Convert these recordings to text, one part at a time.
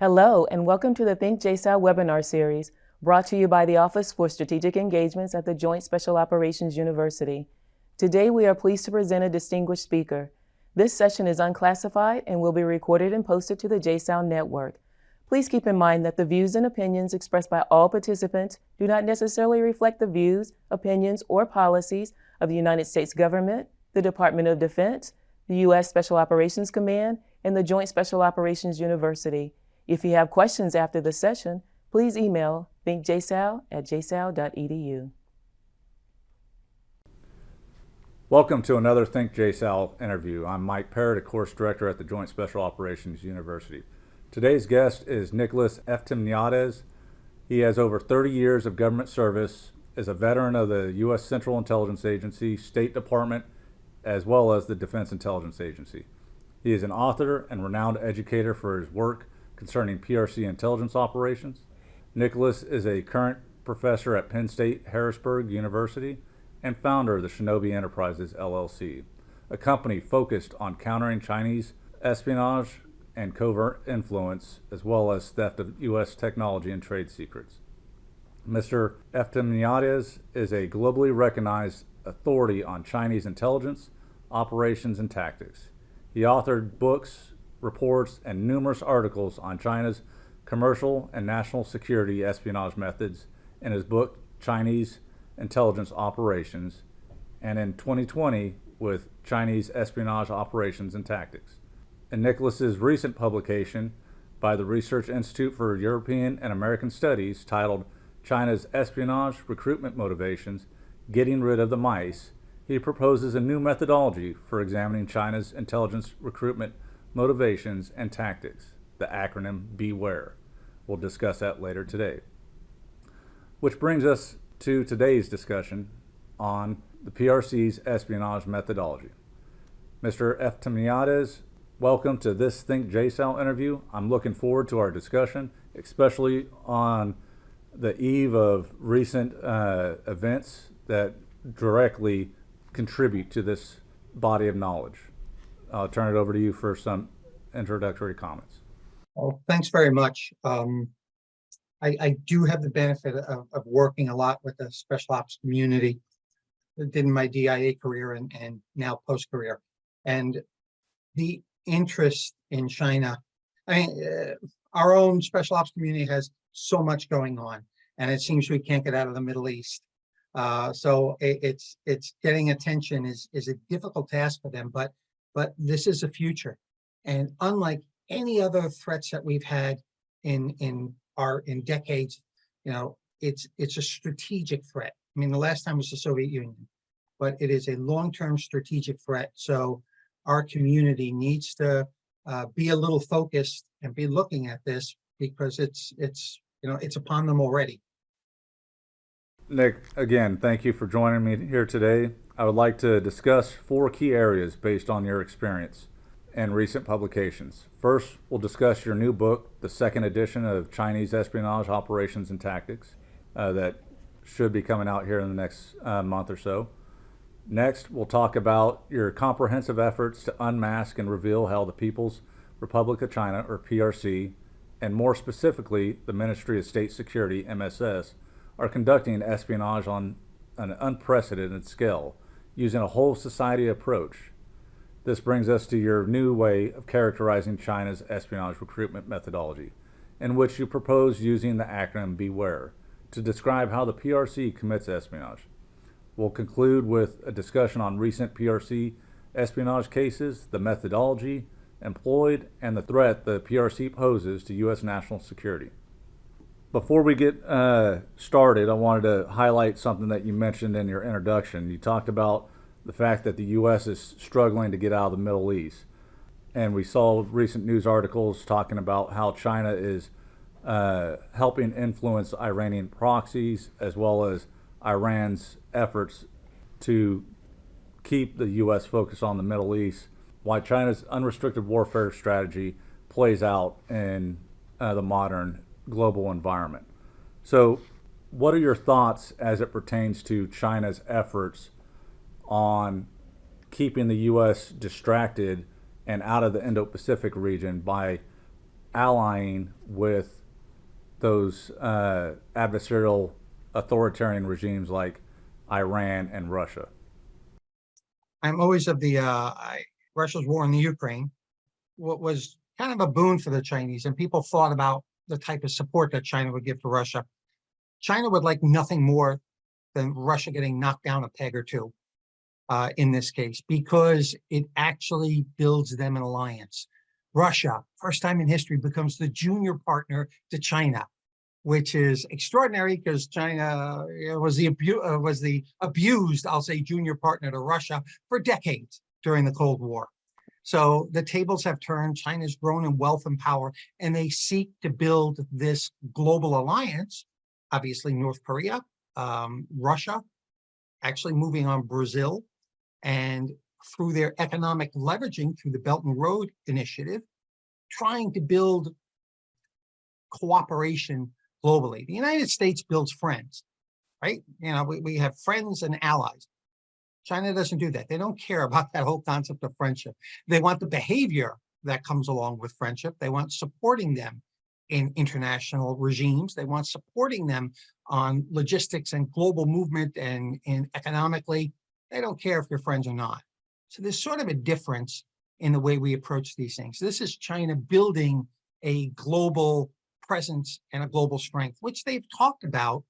Hello, and welcome to the ThinkJSOU webinar series, brought to you by the Office for Strategic Engagements at the Joint Special Operations University. Today, we are pleased to present a distinguished speaker. This session is unclassified and will be recorded and posted to the JSOU network. Please keep in mind that the views and opinions expressed by all participants do not necessarily reflect the views, opinions, or policies of the United States government, the Department of Defense, the U.S. Special Operations Command, and the Joint Special Operations University. If you have questions after the session, please email thinkjsou@jsou.edu. Welcome to another ThinkJSOU interview. I'm Mike Parrott, a course director at the Joint Special Operations University. Today's guest is Nicholas Eftimiades. He has over 30 years of government service, is a veteran of the U.S. Central Intelligence Agency, State Department, as well as the Defense Intelligence Agency. He is an author and renowned educator for his work concerning PRC intelligence operations. Nicholas is a current professor at Penn State Harrisburg University and founder of the Shinobi Enterprises LLC, a company focused on countering Chinese espionage and covert influence, as well as theft of U.S. technology and trade secrets. Mr. Eftimiades is a globally recognized authority on Chinese intelligence, operations, and tactics. He authored books, reports, and numerous articles on China's commercial and national security espionage methods in his book, Chinese Intelligence Operations, and in 2020 with Chinese Espionage Operations and Tactics. In Nicholas's recent publication by the Research Institute for European and American Studies titled China's Espionage Recruitment Motivations, Getting Rid of the Mice, he proposes a new methodology for examining China's intelligence recruitment motivations and tactics, the acronym BEWARE. We'll discuss that later today. Which brings us to today's discussion on the PRC's espionage methodology. Mr. Eftimiades, welcome to this ThinkJSOU interview. I'm looking forward to our discussion, especially on the eve of recent events that directly contribute to this body of knowledge. I'll turn it over to you for some introductory comments. Well, thanks very much. I do have the benefit of working a lot with the special ops community. I did in my DIA career and now post-career. And the interest in China, our own special ops community has so much going on, and it seems we can't get out of the Middle East. So it's getting attention is a difficult task for them, but this is a future. And unlike any other threats that we've had in decades, it's a strategic threat. I mean, the last time was the Soviet Union, but it is a long-term strategic threat. So our community needs to be a little focused and be looking at this because it's upon them already. Nick, again, thank you for joining me here today. I would like to discuss 4 key areas based on your experience and recent publications. First, we'll discuss your new book, the second edition of Chinese Espionage Operations and Tactics, that should be coming out here in the next month or so. Next, we'll talk about your comprehensive efforts to unmask and reveal how the People's Republic of China, or PRC, and more specifically, the Ministry of State Security, MSS, are conducting espionage on an unprecedented scale, using a whole society approach. This brings us to your new way of characterizing China's espionage recruitment methodology, in which you propose using the acronym BEWARE to describe how the PRC commits espionage. We'll conclude with a discussion on recent PRC espionage cases, the methodology employed, and the threat the PRC poses to U.S. national security. Before we get started, I wanted to highlight something that you mentioned in your introduction. You talked about the fact that the U.S. is struggling to get out of the Middle East. And we saw recent news articles talking about how China is helping influence Iranian proxies, as well as Iran's efforts to keep the U.S. focused on the Middle East, while China's unrestricted warfare strategy plays out in the modern global environment. So what are your thoughts as it pertains to China's efforts on keeping the U.S. distracted and out of the Indo-Pacific region by allying with those adversarial authoritarian regimes like Iran and Russia? I'm always of the Russia's war in the Ukraine. What was kind of a boon for the Chinese, and people thought about the type of support that China would give to Russia. China would like nothing more than Russia getting knocked down a peg or two in this case, because it actually builds them an alliance. Russia, first time in history, becomes the junior partner to China, which is extraordinary because China was the abused, I'll say, junior partner to Russia for decades during the Cold War. So the tables have turned. China's grown in wealth and power, and they seek to build this global alliance. Obviously, North Korea, Russia, actually moving on Brazil, and through their economic leveraging through the Belt and Road Initiative, trying to build cooperation globally. The United States builds friends, right? You know, we have friends and allies. China doesn't do that. They don't care about that whole concept of friendship. They want the behavior that comes along with friendship. They want supporting them in international regimes. They want supporting them on logistics and global movement and economically. They don't care if you're friends or not. So there's sort of a difference in the way we approach these things. This is China building a global presence and a global strength, which they've talked about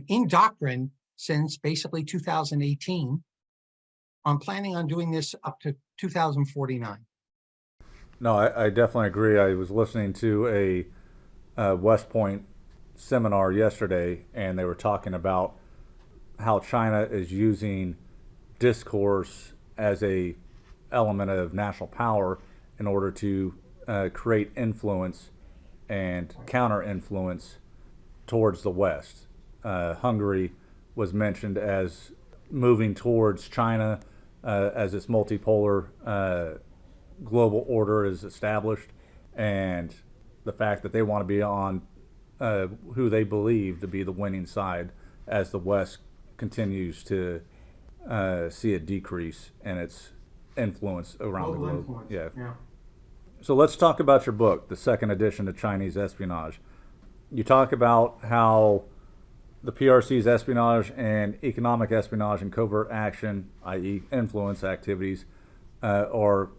in doctrine since basically 2018. I'm planning on doing this up to 2049. No, I definitely agree. I was listening to a West Point seminar yesterday, and they were talking about how China is using discourse as a element of national power in order to create influence and counter-influence towards the West. Hungary was mentioned as moving towards China as its multipolar global order is established, and the fact that they want to be on who they believe to be the winning side as the West continues to see a decrease in its influence around Global the globe. influence, Yeah. So let's talk about your book, the second edition of Chinese Espionage. You talk about how the PRC's espionage and economic espionage and covert action, i.e. influence activities, are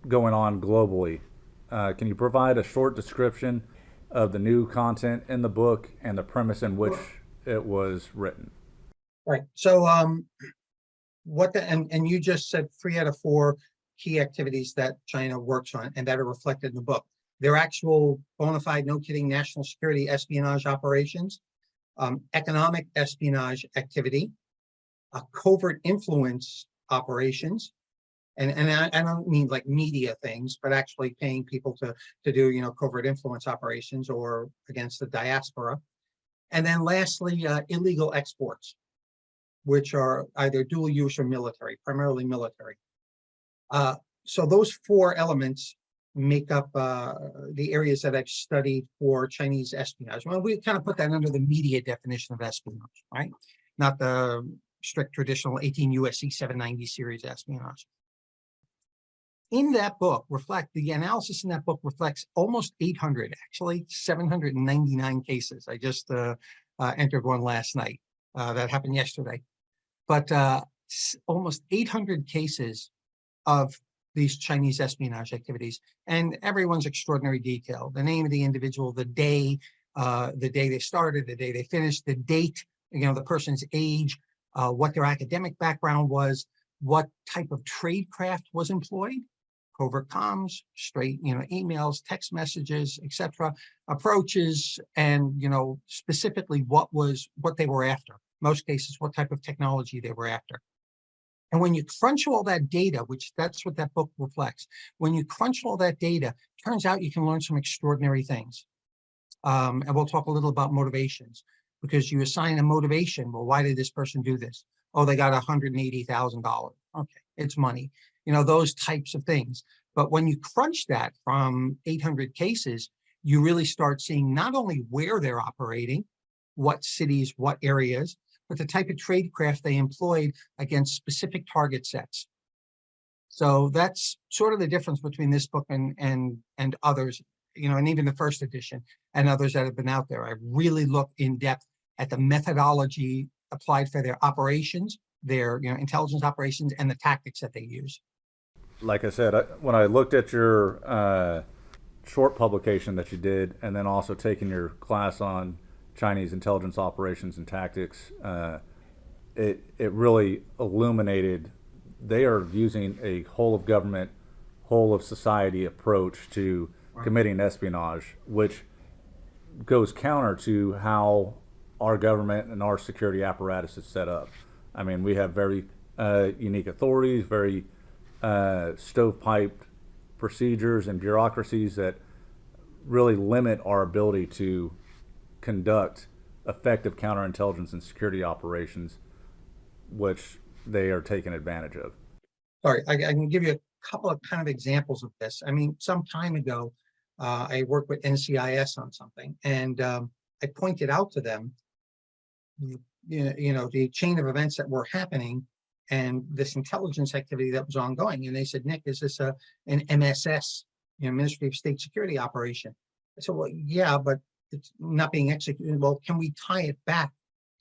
going on globally. Can you provide a short description of the new content in the book and the premise in which it was written? Right. So and you just said 3 out of 4 key activities that China works on and that are reflected in the book. They're actual bona fide, no kidding, national security espionage operations, economic espionage activity, covert influence operations, and I don't mean like media things, but actually paying people to do, you know, covert influence operations or against the diaspora. And then lastly, illegal exports, which are either dual use or military, primarily military. So those 4 elements make up the areas that I've studied for Chinese espionage. Well, we kind of put that under the media definition of espionage, right? Not the strict traditional 18 USC 790 series espionage. In that book, the analysis in that book reflects almost 800, actually 799 cases. I just entered one last night. That happened yesterday. But almost 800 cases of these Chinese espionage activities, and everyone's extraordinary detail. The name of the individual, the day they started, the day they finished, the date, you know, the person's age, what their academic background was, what type of tradecraft was employed, covert comms, straight, you know, emails, text messages, etc., approaches, and, you know, specifically what they were after. Most cases, what type of technology they were after. And when you crunch all that data, which that's what that book reflects, when you crunch all that data, turns out you can learn some extraordinary things. And we'll talk a little about motivations, because you assign a motivation. Well, why did this person do this? Oh, they got $180,000. Okay, it's money. You know, those types of things. But when you crunch that from 800 cases, you really start seeing not only where they're operating, what cities, what areas, but the type of tradecraft they employed against specific target sets. So that's sort of the difference between this book and others. and even the first edition and others that have been out there. I really look in depth at the methodology applied for their operations, their intelligence operations, and the tactics that they use. Like I said, when I looked at your short publication that you did, and then also taking your class on Chinese intelligence operations and tactics, it really illuminated they are using a whole of government, whole of society approach to committing espionage, which goes counter to how our government and our security apparatus is set up. I mean, we have very unique authorities, very stovepiped procedures and bureaucracies that really limit our ability to conduct effective counterintelligence and security operations, which they are taking advantage of. Sorry, I can give you a couple of kind of examples of this. I mean, some time ago, I worked with NCIS on something, and I pointed out to them, the chain of events that were happening and this intelligence activity that was ongoing. And they said, Nick, is this an MSS, Ministry of State Security operation? I said, well, yeah, but it's not being executed. Well, can we tie it back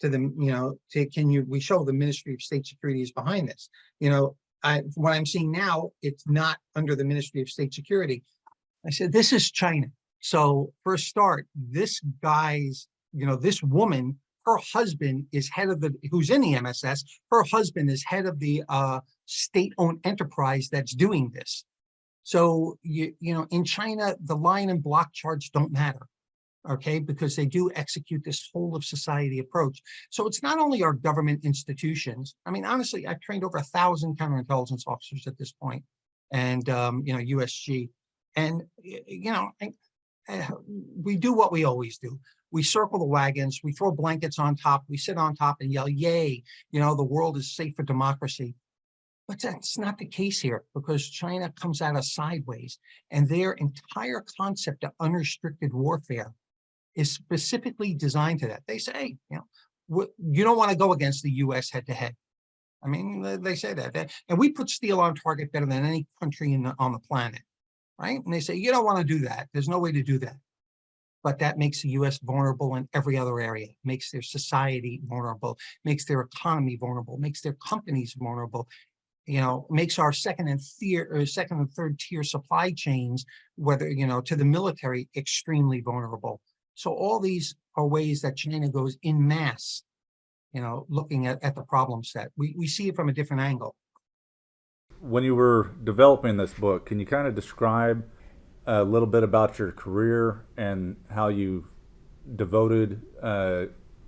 to the, we show the Ministry of State Security is behind this? What I'm seeing now, it's not under the Ministry of State Security. I said, this is China. So for a start, this woman, her husband is head of who's in the MSS, her husband is head of the state-owned enterprise that's doing this. So, in China, the line and block charts don't matter, okay, because they do execute this whole of society approach. So it's not only our government institutions. I mean, honestly, I've trained over 1,000 counterintelligence officers at this point, and, USG. And, we do what we always do. We circle the wagons, we throw blankets on top, we sit on top and yell, yay, the world is safe for democracy. But that's not the case here, because China comes at us sideways, and their entire concept of unrestricted warfare is specifically designed to that. They say, you don't want to go against the US head to head. I mean, they say that. And we put steel on target better than any country on the planet, right? And they say, you don't want to do that. There's no way to do that. But that makes the US vulnerable in every other area, makes their society vulnerable, makes their economy vulnerable, makes their companies vulnerable, makes our second and third tier supply chains, whether, to the military, extremely vulnerable. So all these are ways that China goes in mass, looking at the problem set. We see it from a different angle. When you were developing this book, can you kind of describe a little bit about your career and how you devoted,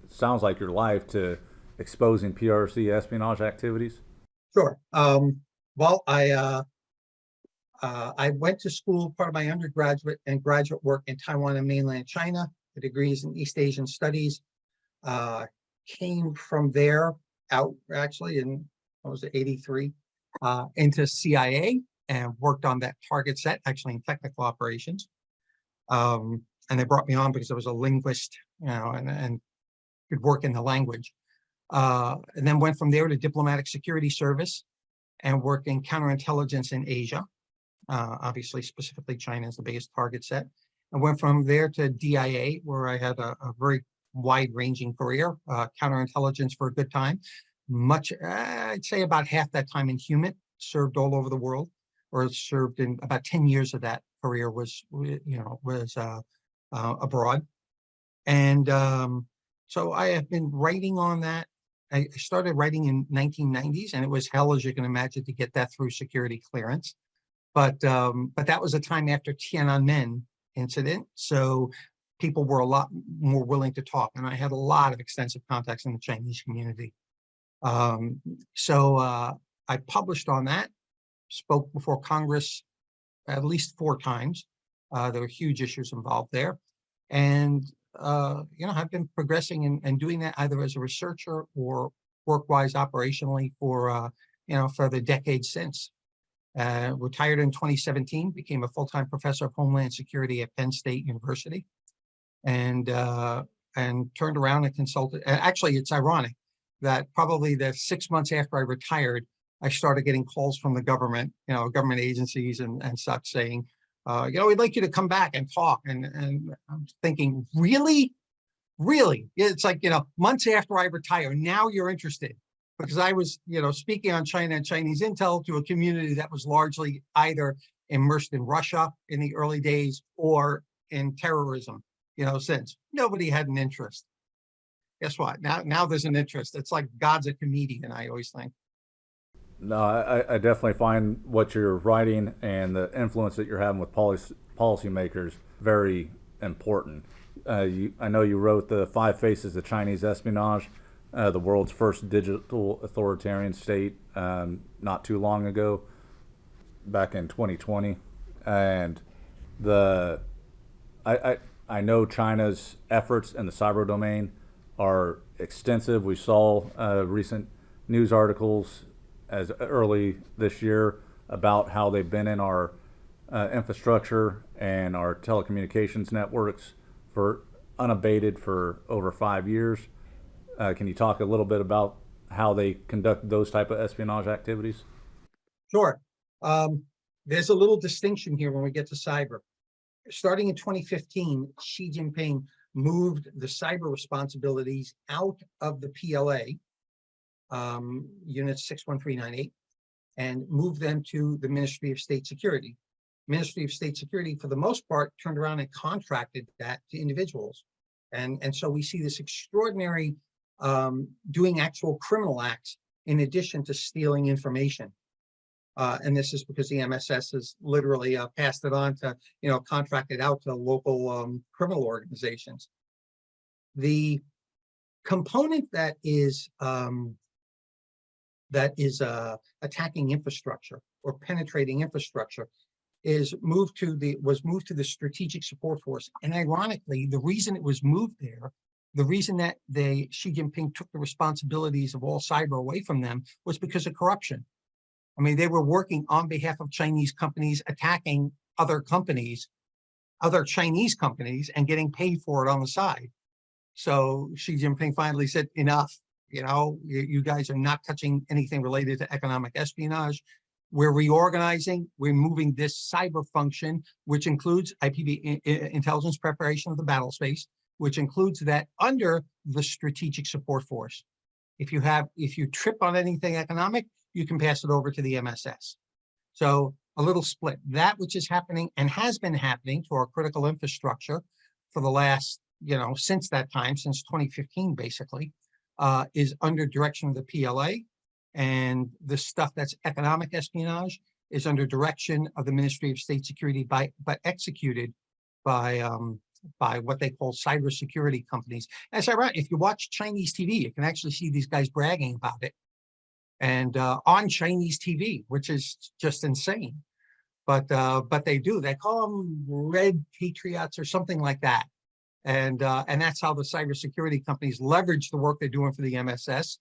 sounds like your life, to exposing PRC espionage activities? Sure. Well, I went to school, part of my undergraduate and graduate work in Taiwan and mainland China, the degrees in East Asian Studies. Came from there out actually in, what was it, 83, into CIA, and worked on that target set, actually in technical operations. And they brought me on because I was a linguist, and could work in the language. And then went from there to diplomatic security service and worked in counterintelligence in Asia. Obviously, specifically China is the biggest target set. And went from there to DIA, where I had a very wide-ranging career, counterintelligence for a good time. I'd say about half that time in human, served all over the world, or served in about 10 years of that career was abroad. And so I have been writing on that. I started writing in 1990s, and it was hell, as you can imagine, to get that through security clearance. But that was a time after Tiananmen incident, so people were a lot more willing to talk, and I had a lot of extensive contacts in the Chinese community. So I published on that, spoke before Congress at least 4 times. There were huge issues involved there, and I've been progressing and doing that either as a researcher or work-wise operationally for the decades since. Retired in 2017, became a full-time professor of Homeland Security at Penn State University, and turned around and consulted. Actually, it's ironic that probably the 6 months after I retired, I started getting calls from the government, government agencies and such saying, We'd like you to come back and talk. And I'm thinking, really? Really? It's like, months after I retire, now you're interested. Because I was, speaking on China and Chinese intel to a community that was largely either immersed in Russia in the early days or in terrorism, since nobody had an interest. Guess what? Now there's an interest. It's like God's a comedian, I always think. No, I definitely find what you're writing and the influence that you're having with policymakers very important. I know you wrote the 5 Faces of Chinese Espionage, the world's first digital authoritarian state, not too long ago, back in 2020. And I know China's efforts in the cyber domain are extensive. We saw recent news articles as early this year about how they've been in our infrastructure and our telecommunications networks for unabated for over 5 years. Can you talk a little bit about how they conduct those type of espionage activities? Sure. There's a little distinction here when we get to cyber. Starting in 2015, Xi Jinping moved the cyber responsibilities out of the PLA, Unit 61398, and moved them to the Ministry of State Security. Ministry of State Security, for the most part, turned around and contracted that to individuals. And so we see this extraordinary doing actual criminal acts in addition to stealing information. And this is because the MSS has literally passed it on to, contracted out to local criminal organizations. The component that is attacking infrastructure or penetrating infrastructure was moved to the Strategic Support Force. And ironically, the reason it was moved there, the reason that Xi Jinping took the responsibilities of all cyber away from them was because of corruption. I mean, they were working on behalf of Chinese companies, attacking other companies, other Chinese companies, and getting paid for it on the side. So Xi Jinping finally said, enough, you guys are not touching anything related to economic espionage. We're reorganizing, we're moving this cyber function, which includes IPB intelligence preparation of the battle space, which includes that under the Strategic Support Force. If you trip on anything economic, you can pass it over to the MSS. So a little split. That which is happening and has been happening to our critical infrastructure for the last, since that time, since 2015, basically, is under direction of the PLA. And the stuff that's economic espionage is under direction of the Ministry of State Security, but executed by what they call cybersecurity companies. As I write, if you watch Chinese TV, you can actually see these guys bragging about it. And on Chinese TV, which is just insane. But they do. They call them red patriots or something like that. And that's how the cybersecurity companies leverage the work they're doing for the MSS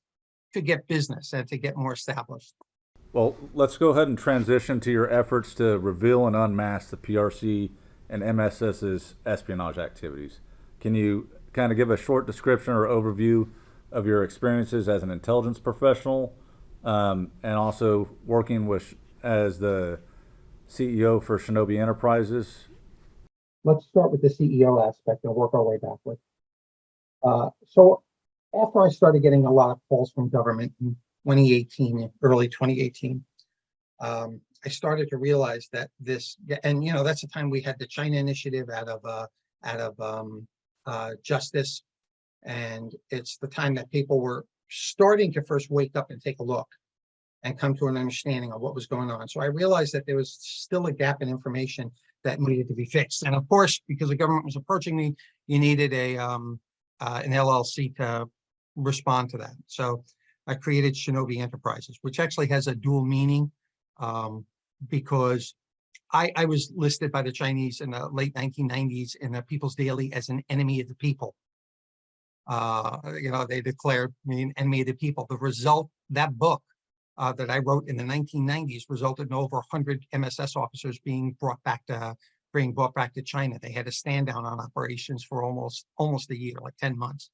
to get business and to get more established. Well, let's go ahead and transition to your efforts to reveal and unmask the PRC and MSS's espionage activities. Can you kind of give a short description or overview of your experiences as an intelligence professional, and also working as the CEO for Shinobi Enterprises? Let's start with the CEO aspect and work our way backward. So after I started getting a lot of calls from government in 2018, early 2018, I started to realize that and that's the time we had the China initiative out of Justice, and it's the time that people were starting to first wake up and take a look and come to an understanding of what was going on. So I realized that there was still a gap in information that needed to be fixed. And of course, because the government was approaching me, you needed an LLC to respond to that. So I created Shinobi Enterprises, which actually has a dual meaning, because I was listed by the Chinese in the late 1990s in the People's Daily as an enemy of the people. They declared me an enemy of the people. The result, that book that I wrote in the 1990s resulted in over 100 MSS officers being brought back to China. They had to stand down on operations for almost a year, like 10 months.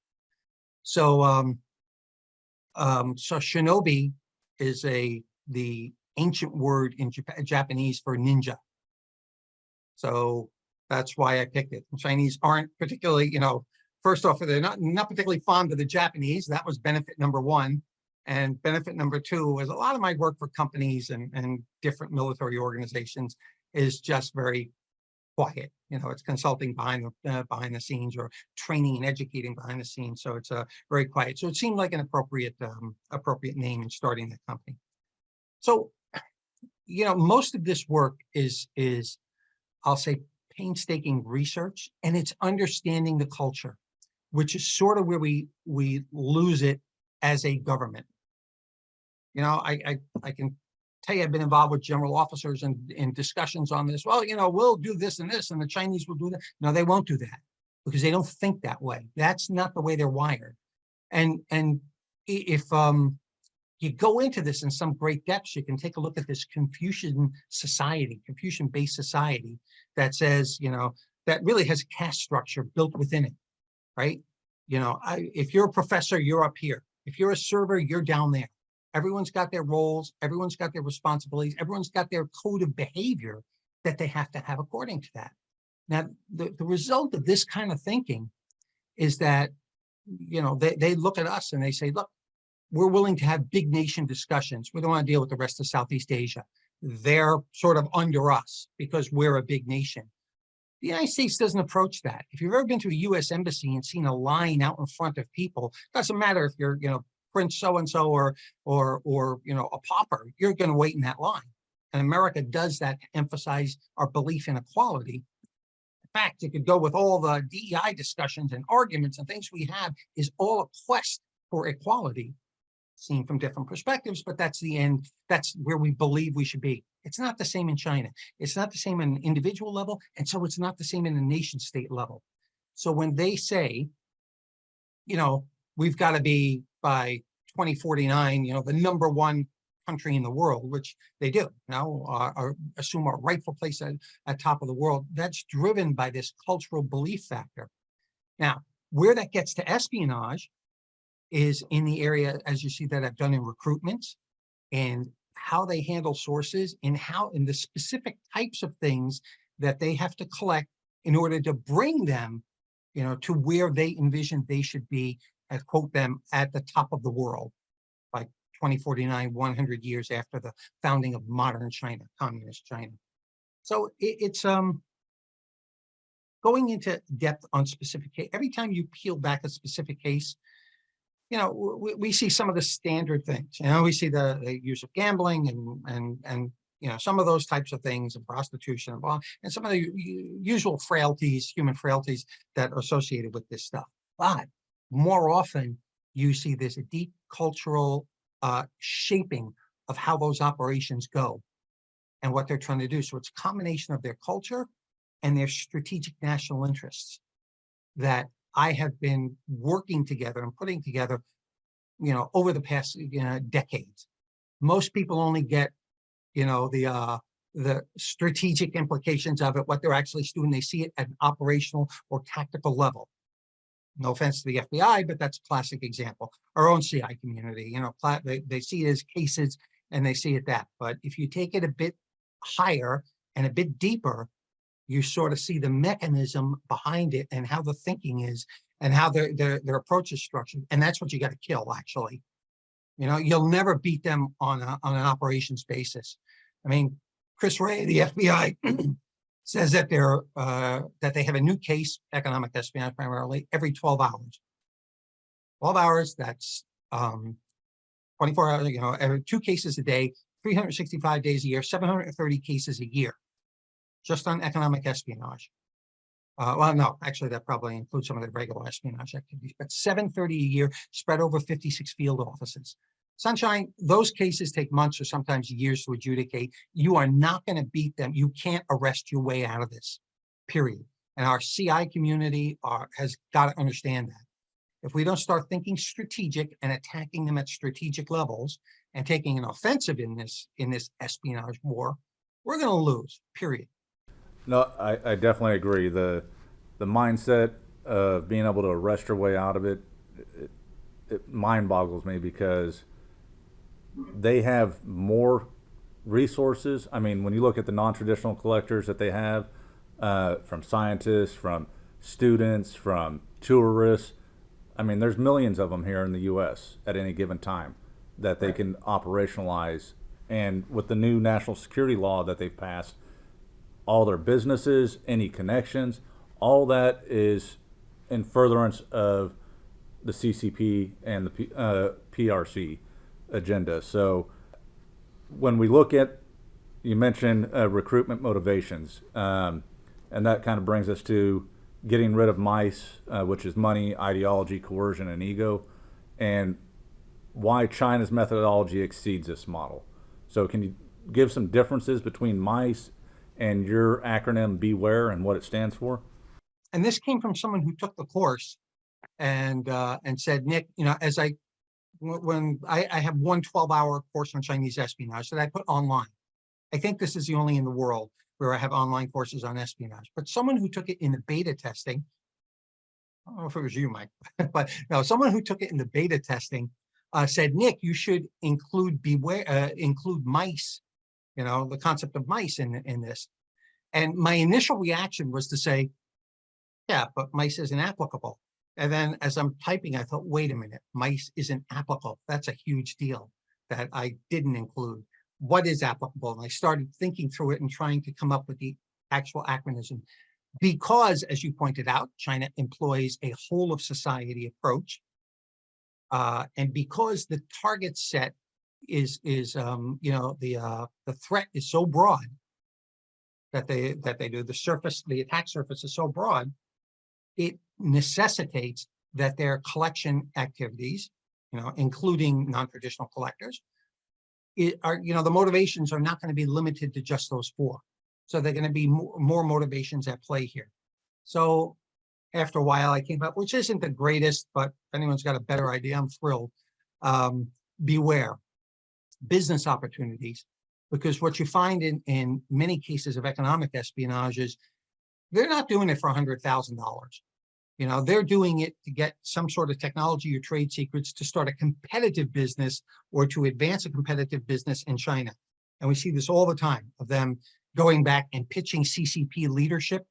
So Shinobi is the ancient word in Japanese for ninja. So that's why I picked it. The Chinese aren't particularly, first off, they're not particularly fond of the Japanese. That was benefit number one. And benefit number two was a lot of my work for companies and different military organizations is just very quiet. It's consulting behind the scenes, or training and educating behind the scenes. So it's very quiet. So it seemed like an appropriate name in starting the company. So, most of this work is I'll say painstaking research, and it's understanding the culture, which is sort of where we lose it as a government. I can tell you I've been involved with general officers in discussions on this. Well, we'll do this and this, and the Chinese will do that. No, they won't do that because they don't think that way. That's not the way they're wired. And if you go into this in some great depths, you can take a look at this Confucian-based society that says, that really has caste structure built within it, right? If you're a professor, you're up here. If you're a server, you're down there. Everyone's got their roles, everyone's got their responsibilities, everyone's got their code of behavior that they have to have according to that. Now, the result of this kind of thinking is that, they look at us and they say, look, we're willing to have big nation discussions. We don't want to deal with the rest of Southeast Asia. They're sort of under us because we're a big nation. The United States doesn't approach that. If you've ever been to a U.S. embassy and seen a line out in front of people, doesn't matter if you're, Prince so-and-so or a pauper, you're going to wait in that line. And America does that to emphasize our belief in equality. In fact, you could go with all the DEI discussions and arguments and things we have is all a quest for equality, seen from different perspectives, but that's the end. That's where we believe we should be. It's not the same in China. It's not the same in an individual level, and so it's not the same in a nation state level. So when they say, we've got to be by 2049, the number one country in the world, which they do assume a rightful place at top of the world. That's driven by this cultural belief factor. Now, where that gets to espionage is in the area, as you see, that I've done in recruitment and how they handle sources and in the specific types of things that they have to collect in order to bring them, to where they envision they should be, and quote them, at the top of the world by 2049, 100 years after the founding of modern China, communist China. So it's going into depth on specific case. Every time you peel back a specific case, we see some of the standard things. We see the use of gambling and some of those types of things, and prostitution and some of the usual frailties, human frailties that are associated with this stuff. But more often, you see this deep cultural shaping of how those operations go and what they're trying to do. So it's a combination of their culture and their strategic national interests that I have been working together and putting together, over the past decades. Most people only get, the strategic implications of it, what they're actually doing. They see it at an operational or tactical level. No offense to the FBI, but that's a classic example. Our own CI community, they see it as cases and they see it that. But if you take it a bit higher and a bit deeper, you sort of see the mechanism behind it and how the thinking is and how their approach is structured. And that's what you got to kill, actually. You'll never beat them on an operations basis. I mean, Chris Wray, the FBI, says that they have a new case, economic espionage primarily, every 12 hours. 12 hours, that's 24 hours, every 2 cases a day, 365 days a year, 730 cases a year, just on economic espionage. Well, no, actually, that probably includes some of the regular espionage activities, but 730 a year spread over 56 field offices. Sunshine, those cases take months or sometimes years to adjudicate. You are not going to beat them. You can't arrest your way out of this, period. And our CI community has got to understand that. If we don't start thinking strategic and attacking them at strategic levels and taking an offensive in this espionage war, we're going to lose, period. No, I definitely agree. The mindset of being able to arrest your way out of it mind boggles me, because they have more resources. I mean, when you look at the non-traditional collectors that they have, from scientists, from students, from tourists. I mean, there's millions of them here in the U.S. at any given time that they can operationalize. And with the new national security law that they've passed, all their businesses, any connections, all that is in furtherance of the CCP and the PRC agenda. So when we look at, you mentioned recruitment motivations, and that kind of brings us to getting rid of MICE, which is money, ideology, coercion, and ego, and why China's methodology exceeds this model. So can you give some differences between MICE and your acronym BEWARE and what it stands for? And this came from someone who took the course and said, Nick, you know, when I have one 12-hour course on Chinese espionage that I put online. I think this is the only in the world where I have online courses on espionage. But someone who took it in the beta testing, I don't know if it was you, Mike, but no, someone who took it in the beta testing said, Nick, you should include include MICE, you know, the concept of MICE in this. And my initial reaction was to say, yeah, but MICE isn't applicable. And then as I'm typing, I thought, wait a minute, MICE isn't applicable. That's a huge deal that I didn't include. What is applicable? And I started thinking through it and trying to come up with the actual acronym. Because, as you pointed out, China employs a whole of society approach. And because the target set is you know, the threat is so broad that they do, the attack surface is so broad, it necessitates that their collection activities, you know, including non-traditional collectors, are, you know, the motivations are not going to be limited to just those four. So they're going to be more motivations at play here. So after a while, I came up, which isn't the greatest, but if anyone's got a better idea, I'm thrilled. Beware business opportunities, because what you find in many cases of economic espionage is they're not doing it for $100,000. You know, they're doing it to get some sort of technology or trade secrets to start a competitive business or to advance a competitive business in China. And we see this all the time of them going back and pitching CCP leadership,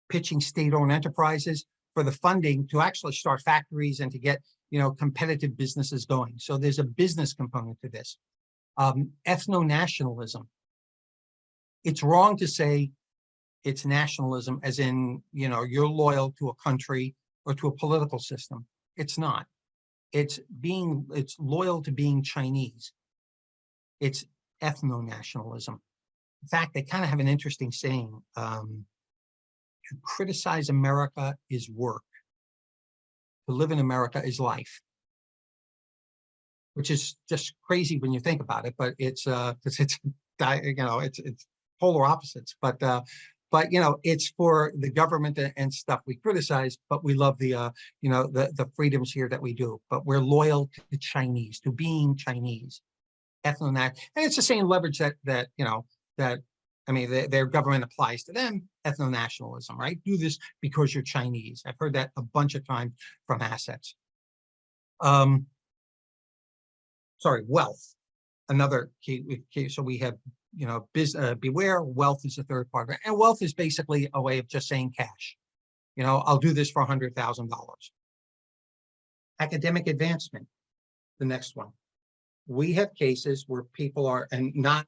pitching state-owned enterprises for the funding to actually start factories and to get, you know, competitive businesses going. So there's a business component to this. Ethno-nationalism. It's wrong to say it's nationalism as in, you know, you're loyal to a country or to a political system. It's not. It's loyal to being Chinese. It's ethno-nationalism. In fact, they kind of have an interesting saying, to criticize America is work. To live in America is life. Which is just crazy when you think about it, but it's you know, it's polar opposites. But you know, it's for the government and stuff we criticize, but we love the you know, the freedoms here that we do. But we're loyal to Chinese, to being Chinese, ethno-national, and it's the same leverage that you know, that I mean, their government applies to them. Ethno-nationalism, right? Do this because you're Chinese. I've heard that a bunch of times from assets. Sorry, wealth. Another key. So we have, you know, beware. Wealth is the third part of it, and wealth is basically a way of just saying cash. You know, I'll do this for $100,000. Academic advancement, the next one. We have cases where people are, and not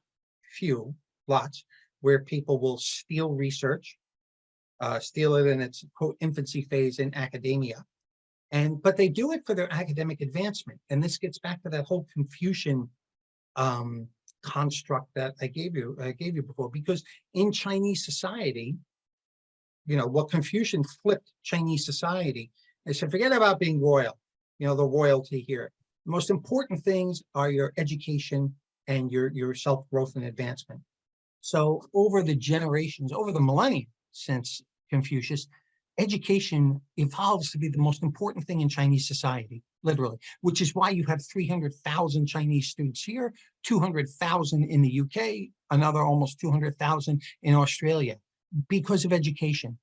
few, lots, where people will steal research, steal it in its quote infancy phase in academia. But they do it for their academic advancement. And this gets back to that whole Confucian construct that I gave you before, because in Chinese society, you know, what Confucian flipped Chinese society, they said, forget about being royal, you know, the royalty here. The most important things are your education and your self-growth and advancement. So over the generations, over the millennium since Confucius, education evolves to be the most important thing in Chinese society, literally, which is why you have 300,000 Chinese students here, 200,000 in the UK, another almost 200,000 in Australia, because of education.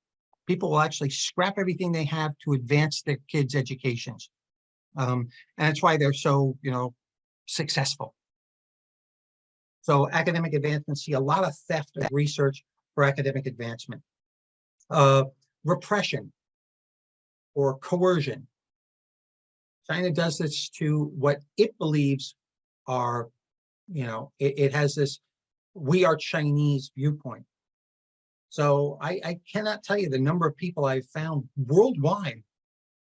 People will actually scrap everything they have to advance their kids' educations. And that's why they're so, you know, successful. So academic advancement, see a lot of theft of research for academic advancement. Repression or coercion. China does this to what it believes are, it has this "we are Chinese" viewpoint. So I cannot tell you the number of people I've found worldwide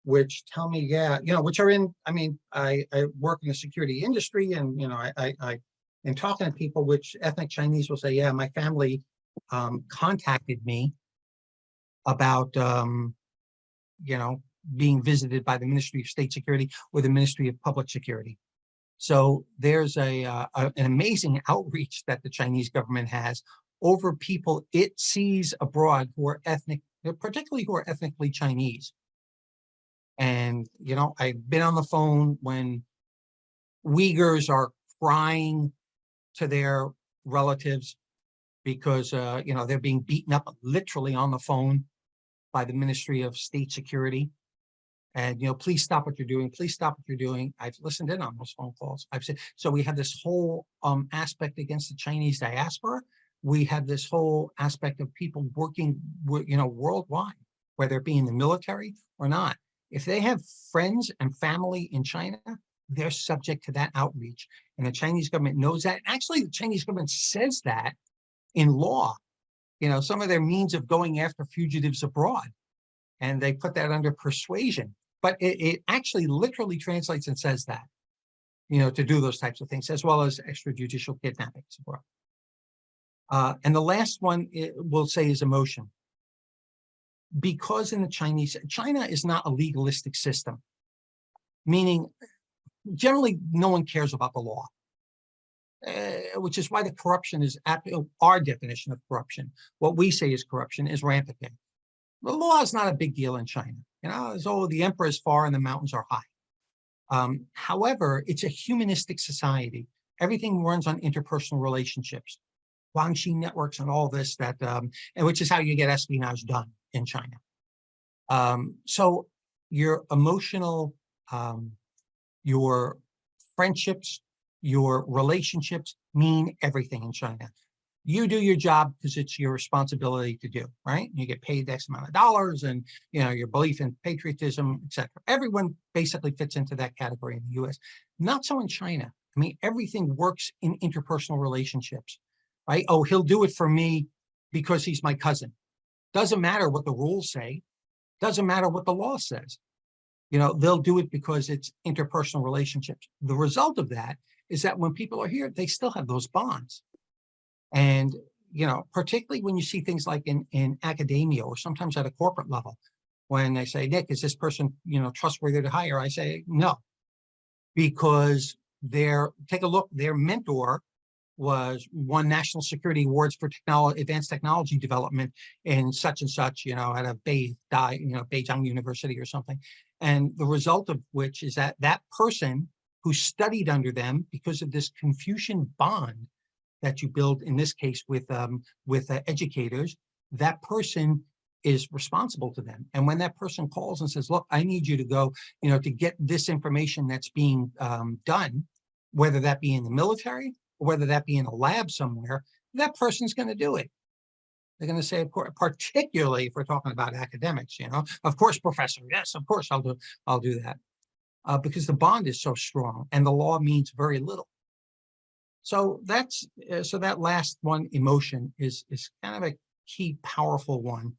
which tell me, yeah, which are in, I work in the security industry, and, in talking to people, which ethnic Chinese will say, yeah, my family contacted me about, being visited by the Ministry of State Security or the Ministry of Public Security. So there's an amazing outreach that the Chinese government has over people it sees abroad who are particularly who are ethnically Chinese. And, I've been on the phone when Uyghurs are crying to their relatives because, they're being beaten up literally on the phone by the Ministry of State Security. And, please stop what you're doing. Please stop what you're doing. I've listened in on those phone calls. I've said, so we have this whole aspect against the Chinese diaspora. We have this whole aspect of people working, worldwide, whether it be in the military or not. If they have friends and family in China, they're subject to that outreach. And the Chinese government knows that. Actually, the Chinese government says that in law, some of their means of going after fugitives abroad. And they put that under persuasion. But it actually literally translates and says that, to do those types of things, as well as extrajudicial kidnappings abroad. And the last one we'll say is emotion. Because in China is not a legalistic system, meaning generally no one cares about the law, which is why the corruption is our definition of corruption. What we say is corruption is rampant. The law is not a big deal in China. As though the emperor is far and the mountains are high. However, it's a humanistic society. Everything runs on interpersonal relationships, Guangxi networks, and all this and which is how you get espionage done in China. So your emotional, your friendships, your relationships mean everything in China. You do your job because it's your responsibility to do, right? You get paid X amount of dollars, and your belief in patriotism, etc. Everyone basically fits into that category in the US. Not so in China. Everything works in interpersonal relationships, right? Oh, he'll do it for me because he's my cousin. Doesn't matter what the rules say. Doesn't matter what the law says. They'll do it because it's interpersonal relationships. The result of that is that when people are here, they still have those bonds. And, particularly when you see things like in academia or sometimes at a corporate level, when they say, Nick, is this person, trustworthy to hire? I say, no, because take a look, their mentor won national security awards for advanced technology development in such and such, at a Beijing University or something. And the result of which is that person who studied under them, because of this Confucian bond that you build, in this case with educators, that person is responsible to them. And when that person calls and says, look, I need you to go, to get this information that's being done, whether that be in the military, or whether that be in a lab somewhere, that person's going to do it. They're going to say, of course, particularly if we're talking about academics, of course, professor, yes, of course, I'll do that. Because the bond is so strong and the law means very little. So that last one, emotion, is kind of a key, powerful one.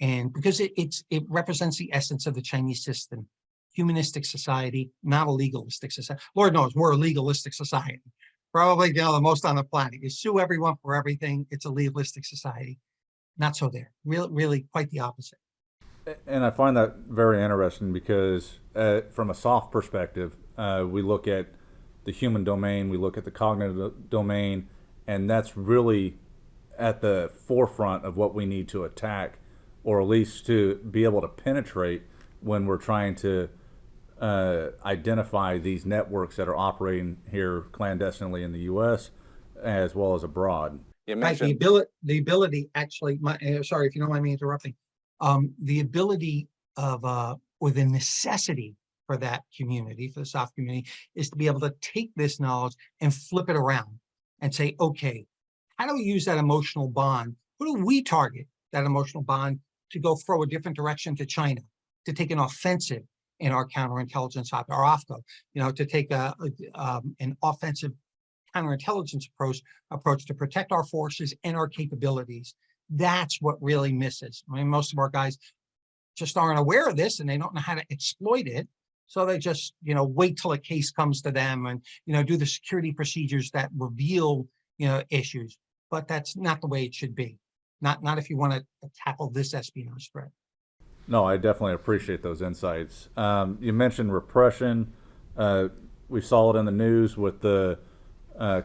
And because it represents the essence of the Chinese system, humanistic society, not a legalistic society. Lord knows we're a legalistic society. Probably the most on the planet. You sue everyone for everything. It's a legalistic society. Not so there. Really quite the opposite. And I find that very interesting because from a soft perspective, we look at the human domain, we look at the cognitive domain, and that's really at the forefront of what we need to attack, or at least to be able to penetrate when we're trying to identify these networks that are operating here clandestinely in the U.S. as well as abroad. You mentioned the ability actually, sorry if you don't mind me interrupting, the ability of, or the necessity for that community, for the soft community, is to be able to take this knowledge and flip it around and say, okay, how do we use that emotional bond? Who do we target that emotional bond to go throw a different direction to China, to take an offensive in our counterintelligence, our OFCO, to take an offensive counterintelligence approach to protect our forces and our capabilities. That's what really misses. I mean, most of our guys just aren't aware of this and they don't know how to exploit it. So they just, wait till a case comes to them and, do the security procedures that reveal, issues. But that's not the way it should be. Not if you want to tackle this espionage threat. No, I definitely appreciate those insights. You mentioned repression. We saw it in the news with the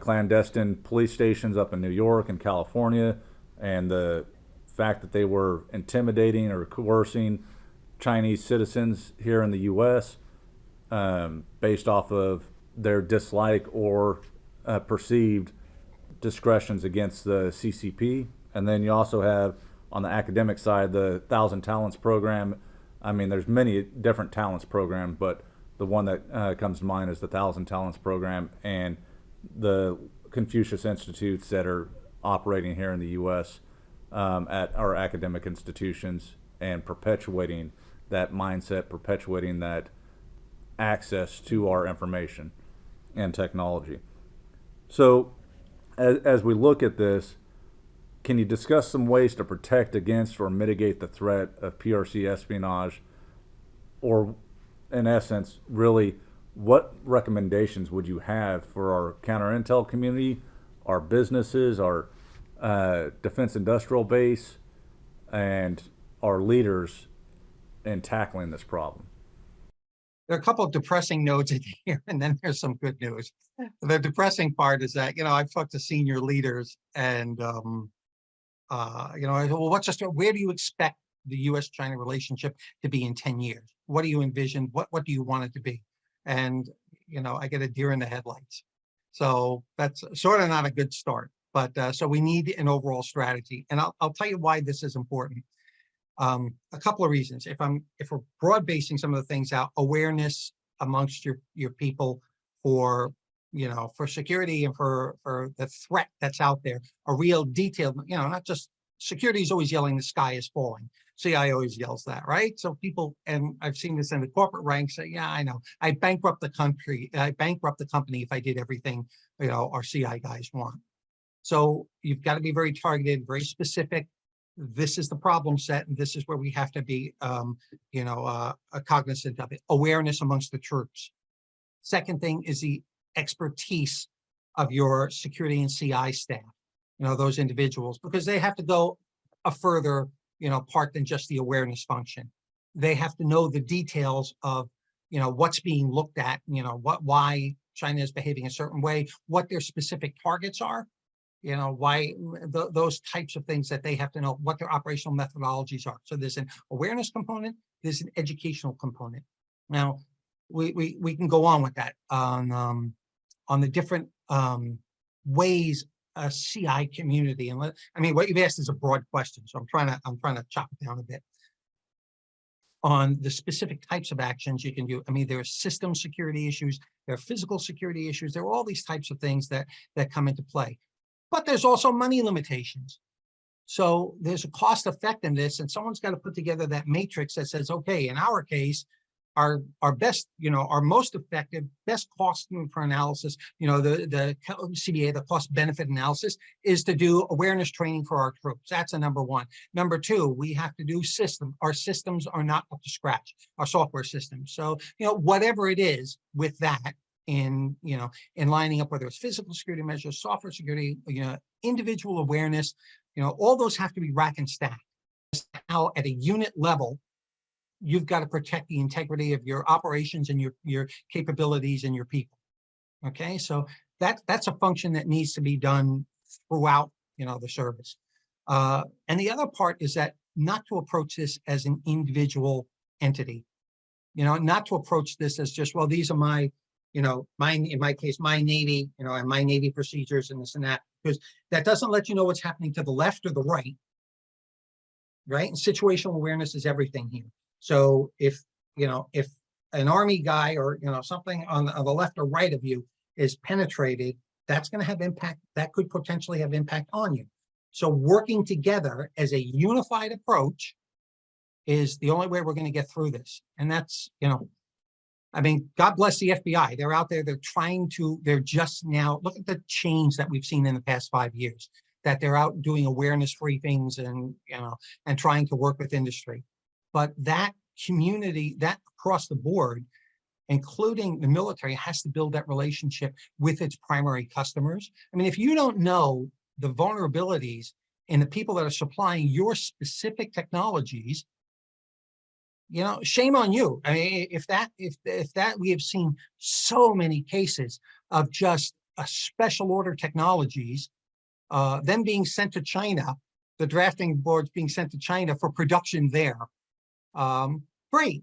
clandestine police stations up in New York and California, and the fact that they were intimidating or coercing Chinese citizens here in the U.S. Based off of their dislike or perceived discretions against the CCP. And then you also have, on the academic side, the 1,000 Talents program. I mean, there's many different talents programs, but the one that comes to mind is the 1,000 Talents program and the Confucius Institutes that are operating here in the U.S. At our academic institutions and perpetuating that mindset, perpetuating that access to our information and technology. So as we look at this, can you discuss some ways to protect against or mitigate the threat of PRC espionage? Or in essence, really, what recommendations would you have for our counter-intel community, our businesses, our defense industrial base, and our leaders in tackling this problem? There are a couple of depressing notes in here, and then there's some good news. The depressing part is that, I've talked to senior leaders and, well, where do you expect the U.S.-China relationship to be in 10 years? What do you envision? What do you want it to be? And, I get a deer in the headlights. So that's sort of not a good start. But so we need an overall strategy. And I'll tell you why this is important. A couple of reasons. If we're broad basing some of the things out, awareness amongst your people for security and for the threat that's out there, a real detailed, not just security is always yelling the sky is falling. CI always yells that, right? So people, and I've seen this in the corporate ranks, say, yeah, I know, I'd bankrupt the company if I did everything, our CI guys want. So you've got to be very targeted, very specific. This is the problem set, and this is where we have to be, cognizant of it. Awareness amongst the troops. Second thing is the expertise of your security and CI staff. Those individuals, because they have to go a further, part than just the awareness function. They have to know the details of, what's being looked at, why China is behaving a certain way, what their specific targets are. Why those types of things that they have to know, what their operational methodologies are. So there's an awareness component, there's an educational component. Now, we can go on with that on the different ways a CI community, and what you've asked is a broad question, so I'm trying to chop it down a bit. On the specific types of actions you can do, there are system security issues, there are physical security issues, there are all these types of things that come into play. But there's also money limitations. So there's a cost effectiveness, and someone's got to put together that matrix that says, okay, in our case, our best, our most effective, best cost for analysis, the CBA, the cost benefit analysis, is to do awareness training for our troops. That's a number one. Number two, we have to do system. Our systems are not up to scratch, our software systems. So, whatever it is with that, in lining up, whether it's physical security measures, software security, individual awareness, all those have to be rack and stack. Now at a unit level, you've got to protect the integrity of your operations and your capabilities and your people. Okay, so that's a function that needs to be done throughout the service. And the other part is that not to approach this as an individual entity, not to approach this as just, well, these are my in my case, my Navy, and my Navy procedures and this and that, because that doesn't let you know what's happening to the left or the right, right? And situational awareness is everything here. So if an Army guy or, something on the left or right of you is penetrated, that's going to have impact. That could potentially have impact on you. So working together as a unified approach is the only way we're going to get through this. And that's, I mean, God bless the FBI. They're out there. They're just now, look at the change that we've seen in the past 5 years, that they're out doing awareness briefings and trying to work with industry. But that community, that across the board, including the military, has to build that relationship with its primary customers. I mean, if you don't know the vulnerabilities in the people that are supplying your specific technologies, shame on you. I mean, if that we have seen so many cases of just special order technologies, them being sent to China, the drafting boards being sent to China for production there. Great.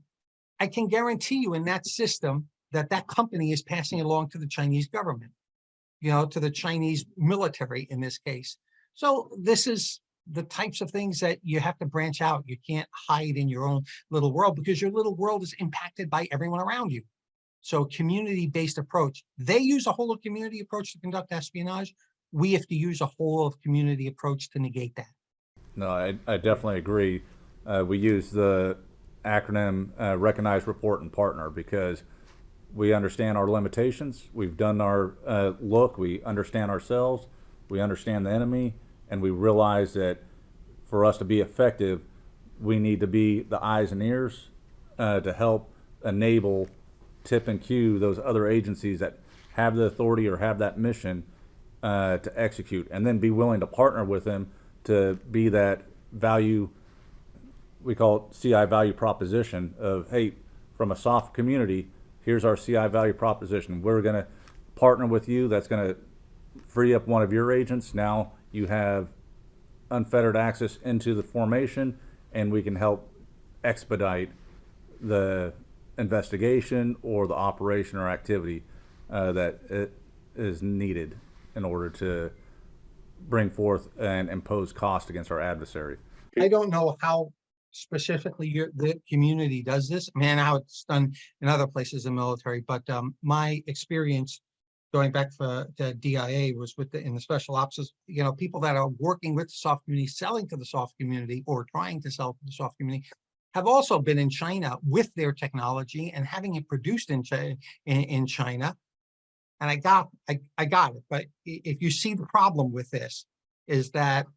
I can guarantee you in that system that company is passing along to the Chinese government, to the Chinese military in this case. So this is the types of things that you have to branch out. You can't hide in your own little world because your little world is impacted by everyone around you. So community-based approach. They use a whole of community approach to conduct espionage. We have to use a whole of community approach to negate that. No, I definitely agree. We use the acronym recognize, report, and partner because we understand our limitations. We've done our look. We understand ourselves. We understand the enemy. And we realize that for us to be effective, we need to be the eyes and ears to help enable, tip and cue those other agencies that have the authority or have that mission to execute, and then be willing to partner with them to be that value, we call it CI value proposition of, hey, from a soft community, here's our CI value proposition. We're going to partner with you. That's going to free up one of your agents. Now you have unfettered access into the formation, and we can help expedite the investigation or the operation or activity that it is needed in order to bring forth and impose cost against our adversary. I don't know how specifically the community does this. I mean, how it's done in other places in the military, but my experience going back to DIA was in the special ops, people that are working with the soft community, selling to the soft community or trying to sell to the soft community, have also been in China with their technology and having it produced in China. And I got it. But if you see the problem with this is that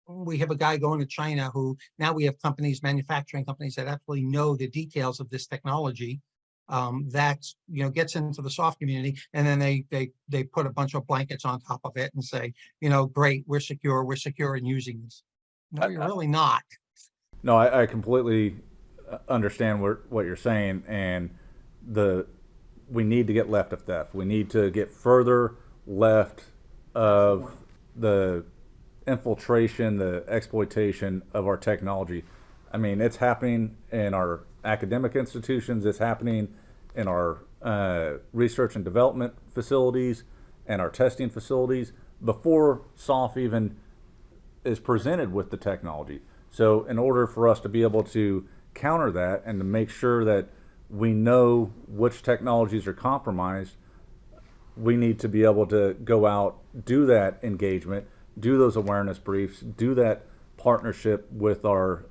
we have a guy going to China who now we have manufacturing companies that actually know the details of this technology. That gets into the soft community, and then they put a bunch of blankets on top of it and say, great, we're secure in using this. No, you're really not. No, I completely understand what you're saying, and we need to get left of theft. We need to get further left of the infiltration, the exploitation of our technology. I mean, it's happening in our academic institutions. It's happening in our research and development facilities and our testing facilities before SOF even is presented with the technology. So in order for us to be able to counter that and to make sure that we know which technologies are compromised, we need to be able to go out, do that engagement, do those awareness briefs, do that partnership with our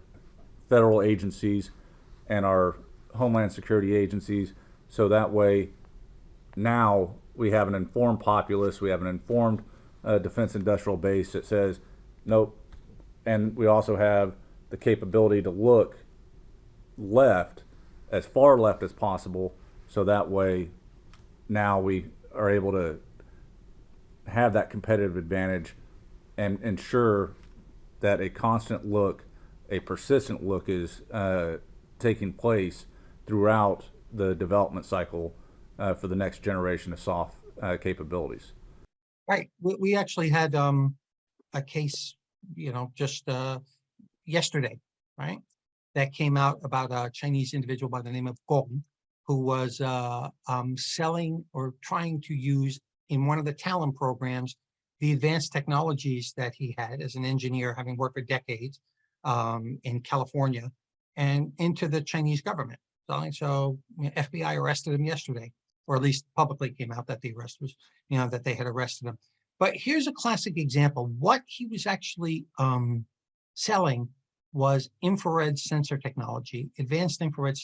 federal agencies and our Homeland Security agencies, so that way now we have an informed populace, we have an informed defense industrial base that says, nope, and we also have the capability to look left, as far left as possible, so that way now we are able to have that competitive advantage and ensure that a constant look, a persistent look is taking place throughout the development cycle for the next generation of soft capabilities. Right. We actually had a case, just yesterday, right? That came out about a Chinese individual by the name of Gong, who was selling or trying to use in one of the talent programs the advanced technologies that he had as an engineer, having worked for decades in California, and into the Chinese government. So FBI arrested him yesterday, or at least publicly came out that the arrest was, that they had arrested him. But here's a classic example. What he was actually selling was infrared sensor technology, advanced infrared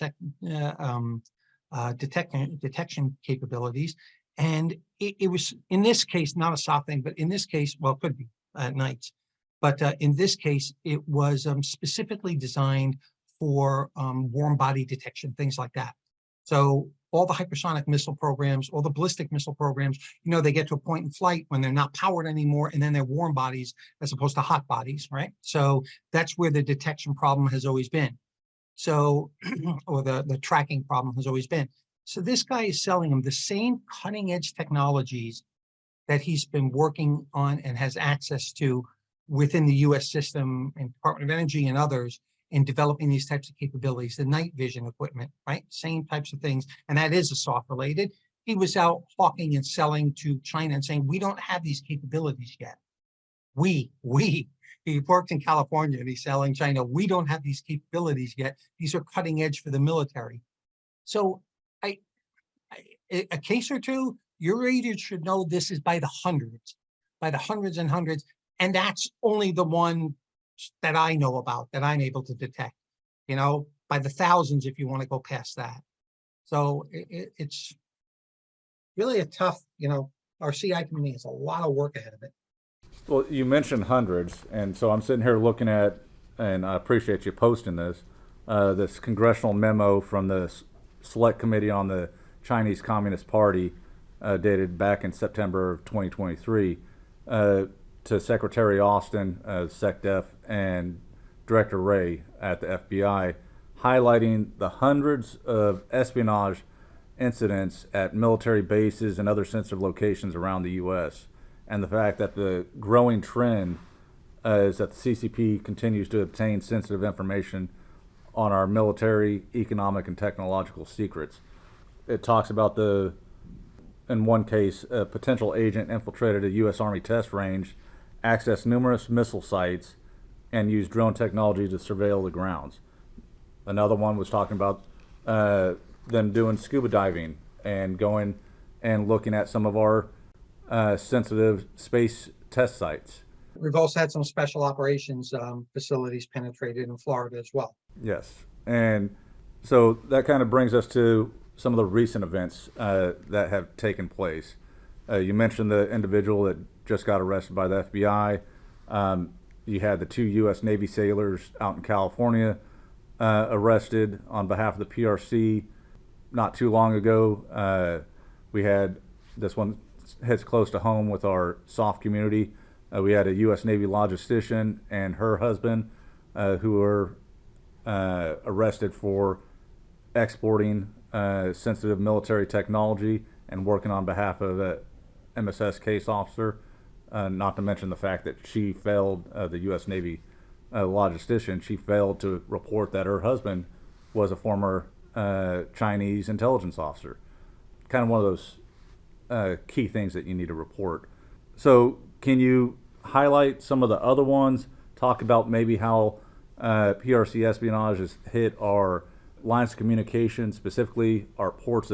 detection capabilities. And it was, in this case, not a soft thing, but in this case, well, it could be at nights. But in this case, it was specifically designed for warm body detection, things like that. So all the hypersonic missile programs, all the ballistic missile programs, they get to a point in flight when they're not powered anymore, and then they're warm bodies as opposed to hot bodies, right? So that's where the detection problem has always been. So, or the tracking problem has always been. So this guy is selling them the same cutting edge technologies that he's been working on and has access to within the US system and Department of Energy and others in developing these types of capabilities, the night vision equipment, right? Same types of things. And that is a soft related. He was out hawking and selling to China and saying, we don't have these capabilities yet. He worked in California and he's selling China. We don't have these capabilities yet. These are cutting edge for the military. So a case or two, your readers should know this is by the hundreds and hundreds. And that's only the one that I know about, that I'm able to detect, by the thousands if you want to go past that. So it's really a tough, our CI community has a lot of work ahead of it. Well, you mentioned hundreds, and so I'm sitting here looking at, and I appreciate you posting this congressional memo from the Select Committee on the Chinese Communist Party, dated back in September of 2023, to Secretary Austin, SecDef, and Director Wray at the FBI, highlighting the hundreds of espionage incidents at military bases and other sensitive locations around the U.S., and the fact that the growing trend is that the CCP continues to obtain sensitive information on our military, economic, and technological secrets. It talks about in one case, a potential agent infiltrated a U.S. Army test range, accessed numerous missile sites, and used drone technology to surveil the grounds. Another one was talking about them doing scuba diving and going and looking at some of our sensitive space test sites. We've also had some special operations facilities penetrated in Florida as well. Yes. And so that kind of brings us to some of the recent events that have taken place. You mentioned the individual that just got arrested by the FBI. You had the 2 U.S. Navy sailors out in California arrested on behalf of the PRC not too long ago. We had, this one hits close to home with our soft community. We had a U.S. Navy logistician and her husband who were arrested for exporting sensitive military technology and working on behalf of a MSS case officer, not to mention the fact that she failed, the U.S. Navy logistician, she failed to report that her husband was a former Chinese intelligence officer. Kind of one of those key things that you need to report. So can you highlight some of the other ones, talk about maybe how PRC espionage has hit our lines of communication, specifically our ports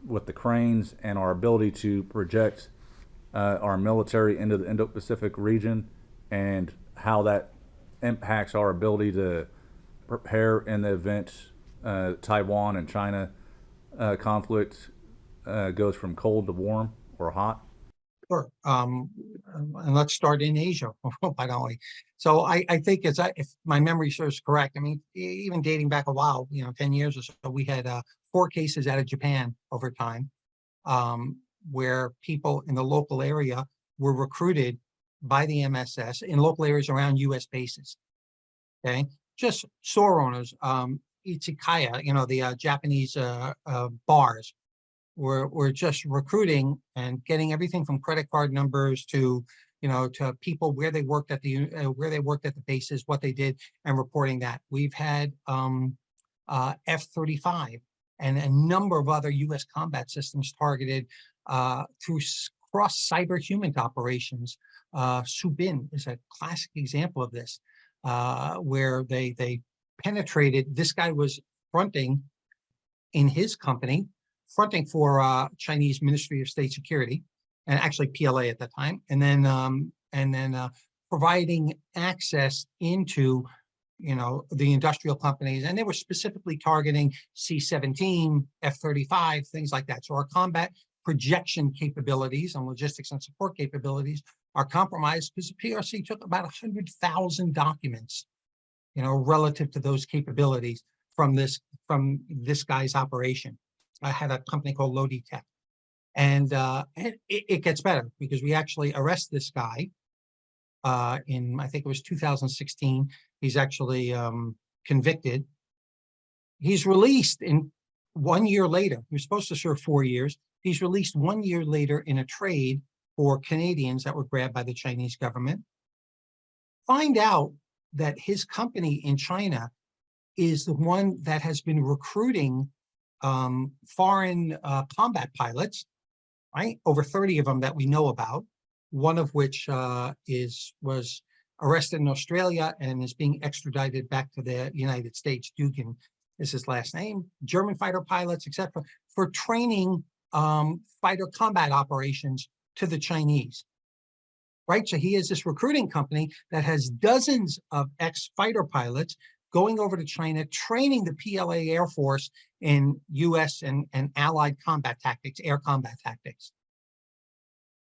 with the cranes, and our ability to project our military into the Indo-Pacific region, and how that impacts our ability to prepare in the event Taiwan and China conflict goes from cold to warm or hot? Sure. And let's start in Asia, why don't we? So I think if my memory serves correct, I mean, even dating back a while, 10 years or so, we had 4 cases out of Japan over time, where people in the local area were recruited by the MSS in local areas around U.S. bases. Okay, just store owners, Ichikaya, the Japanese bars, were just recruiting and getting everything from credit card numbers to people where they worked at the bases, what they did, and reporting that. We've had F-35 and a number of other U.S. combat systems targeted through cross cyber human operations. Subin is a classic example of this, where they penetrated. This guy was fronting in his company, fronting for Chinese Ministry of State Security, and actually PLA at that time, and then providing access into the industrial companies, and they were specifically targeting C-17, F-35, things like that. So our combat projection capabilities and logistics and support capabilities are compromised because the PRC took about 100,000 documents, relative to those capabilities from this guy's operation. I had a company called Lodi Tech. And it gets better because we actually arrest this guy in, I think it was 2016. He's actually convicted. He's released in 1 year later. He was supposed to serve 4 years. He's released 1 year later in a trade for Canadians that were grabbed by the Chinese government. Find out that his company in China is the one that has been recruiting foreign combat pilots, right? Over 30 of them that we know about, one of which was arrested in Australia and is being extradited back to the United States. Dugan is his last name. German fighter pilots, etc., for training fighter combat operations to the Chinese, right? So he has this recruiting company that has dozens of ex-fighter pilots going over to China, training the PLA Air Force in US and allied combat tactics, air combat tactics.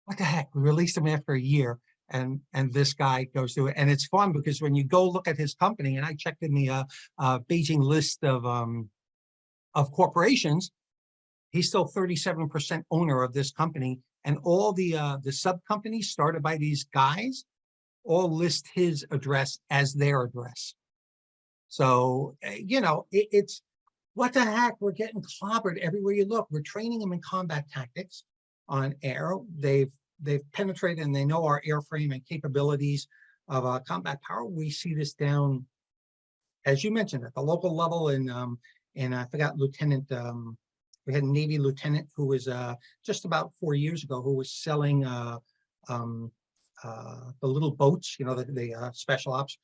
What the heck? We released him after a year, and this guy goes through it. And it's fun because when you go look at his company, and I checked in the Beijing list of corporations, he's still 37% owner of this company. And all the sub-companies started by these guys all list his address as their address. So, it's what the heck? We're getting clobbered everywhere you look. We're training them in combat tactics on air. They've penetrated and they know our airframe and capabilities of combat power. We see this down, as you mentioned, at the local level. And I forgot Lieutenant. We had a Navy lieutenant who was just about 4 years ago who was selling the little boats, the special ops,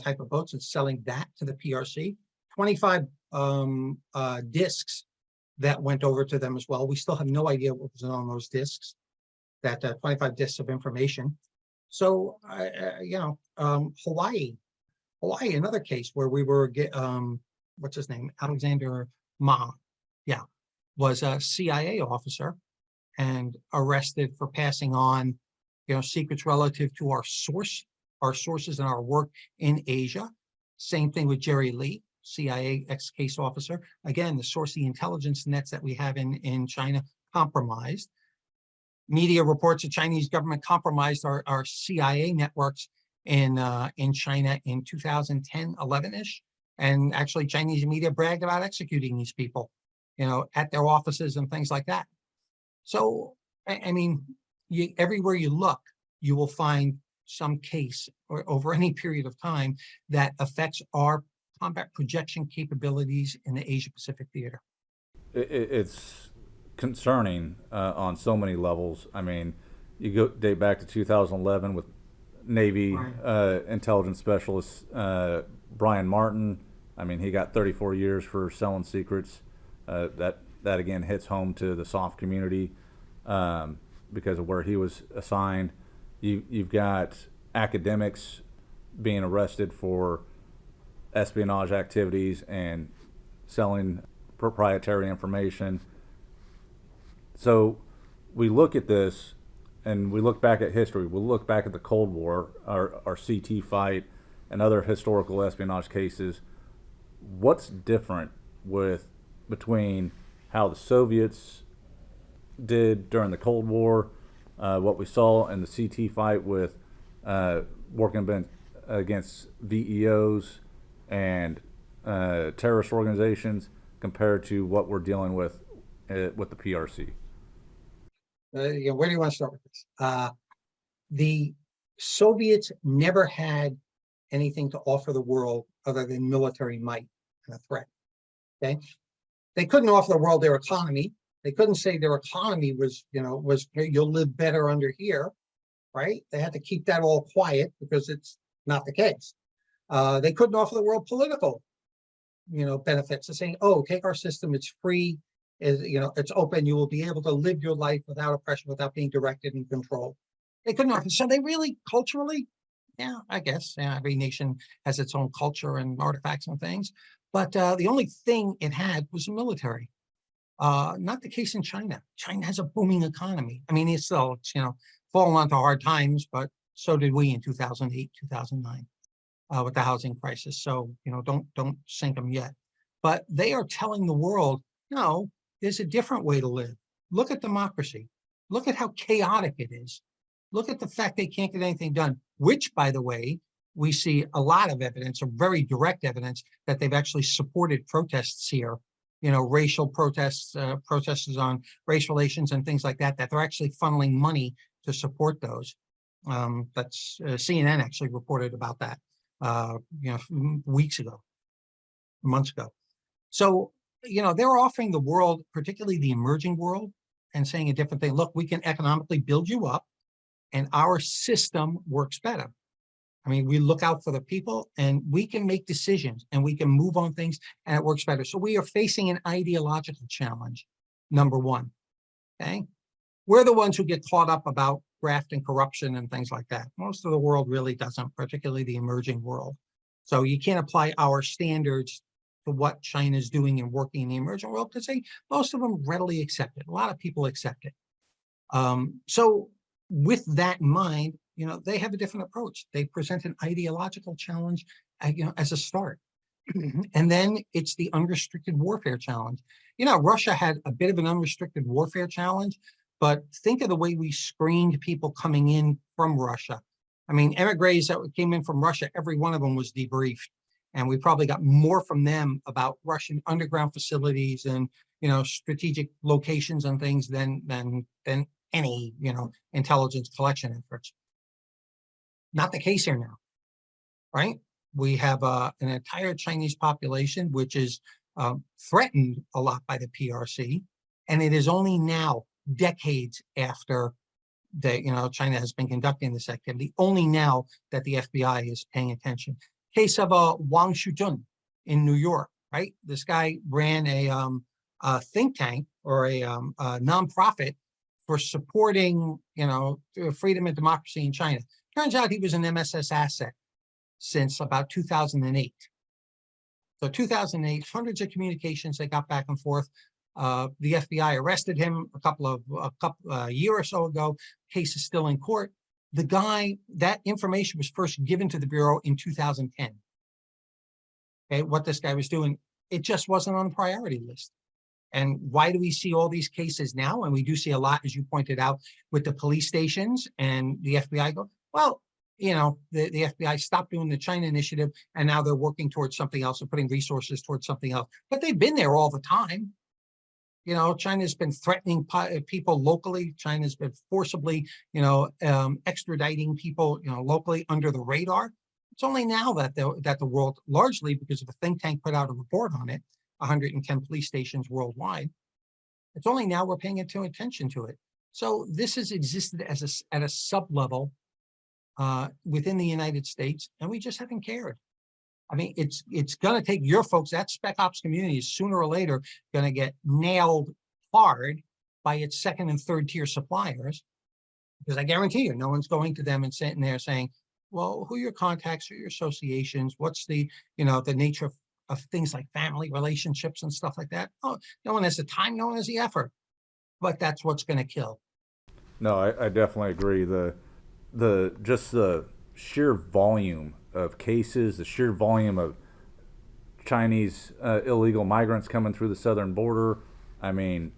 type of boats, and selling that to the PRC. 25 discs that went over to them as well. We still have no idea what was on those discs. That 25 discs of information. So, Hawaii, another case where we were what's his name, Alexander Ma, was a CIA officer and arrested for passing on, secrets relative to our sources and our work in Asia. Same thing with Jerry Lee, CIA ex-case officer. Again, the source, the intelligence nets that we have in China compromised. Media reports the Chinese government compromised our CIA networks in China in 2010, 11-ish. And actually Chinese media bragged about executing these people, at their offices and things like that. So, I mean, everywhere you look, you will find some case or over any period of time that affects our combat projection capabilities in the Asia-Pacific theater. It's concerning on so many levels. I mean, you date back to 2011 with Navy intelligence specialist Brian Martin. I mean, he got 34 years for selling secrets. That again hits home to the soft community because of where he was assigned. You've got academics being arrested for espionage activities and selling proprietary information. So we look at this and we look back at history. We'll look back at the Cold War, our CT fight, and other historical espionage cases. What's different between how the Soviets did during the Cold War, what we saw in the CT fight with working against VEOs and terrorist organizations compared to what we're dealing with the PRC? Where do you want to start with this? The Soviets never had anything to offer the world other than military might and a threat. Okay, they couldn't offer the world their economy. They couldn't say their economy was you'll live better under here, right? They had to keep that all quiet because it's not the case. They couldn't offer the world political, benefits of saying, oh, take our system, it's free, it's open, you will be able to live your life without oppression, without being directed and controlled. They couldn't offer. So they really, culturally, Yeah, I guess. Yeah, every nation has its own culture and artifacts and things. But the only thing it had was the military. Not the case in China. China has a booming economy. I mean, it's fallen onto hard times, but so did we in 2008, 2009, with the housing crisis. So, don't sink them yet. But they are telling the world, no, there's a different way to live. Look at democracy. Look at how chaotic it is. Look at the fact they can't get anything done, which, by the way, we see a lot of evidence, or very direct evidence, that they've actually supported protests here, racial protests, protests on race relations and things like that, that they're actually funneling money to support those. That's CNN actually reported about that, weeks ago, months ago. So, they're offering the world, particularly the emerging world, and saying a different thing. Look, we can economically build you up, and our system works better. I mean, we look out for the people, and we can make decisions, and we can move on things, and it works better. So we are facing an ideological challenge, number one. Okay, we're the ones who get caught up about graft and corruption and things like that. Most of the world really doesn't, particularly the emerging world. So you can't apply our standards to what China's doing and working in the emerging world, because most of them readily accept it. A lot of people accept it. So with that in mind, they have a different approach. They present an ideological challenge, as a start. And then it's the unrestricted warfare challenge. Russia had a bit of an unrestricted warfare challenge, but think of the way we screened people coming in from Russia. I mean, emigres that came in from Russia, every one of them was debriefed. And we probably got more from them about Russian underground facilities and, strategic locations and things than any, intelligence collection efforts. Not the case here now, right? We have an entire Chinese population, which is threatened a lot by the PRC. And it is only now, decades after China has been conducting this activity, only now that the FBI is paying attention. Case of Wang Shujun in New York, right? This guy ran a think tank, or a nonprofit, for supporting, freedom and democracy in China. Turns out he was an MSS asset since about 2008. So 2008, hundreds of communications, they got back and forth. The FBI arrested him a year or so ago. Case is still in court. The guy, that information was first given to the Bureau in 2010. Okay, what this guy was doing, it just wasn't on the priority list. And why do we see all these cases now? And we do see a lot, as you pointed out, with the police stations and the FBI go, well, the FBI stopped doing the China initiative, and now they're working towards something else and putting resources towards something else. But they've been there all the time. China's been threatening people locally. China's been forcibly, extraditing people, locally under the radar. It's only now that the world, largely because of a think tank put out a report on it, 110 police stations worldwide. It's only now we're paying attention to it. So this has existed at a sub-level within the United States, and we just haven't cared. I mean, it's going to take your folks, that spec ops community is sooner or later going to get nailed hard by its second and third tier suppliers, because I guarantee you, no one's going to them and sitting there saying, well, who are your contacts, who are your associations, what's the nature of things like family relationships and stuff like that. Oh, no one has the time, no one has the effort, but that's what's going to kill. No, I definitely agree. Just the sheer volume of cases, the sheer volume of Chinese illegal migrants coming through the southern border. I mean,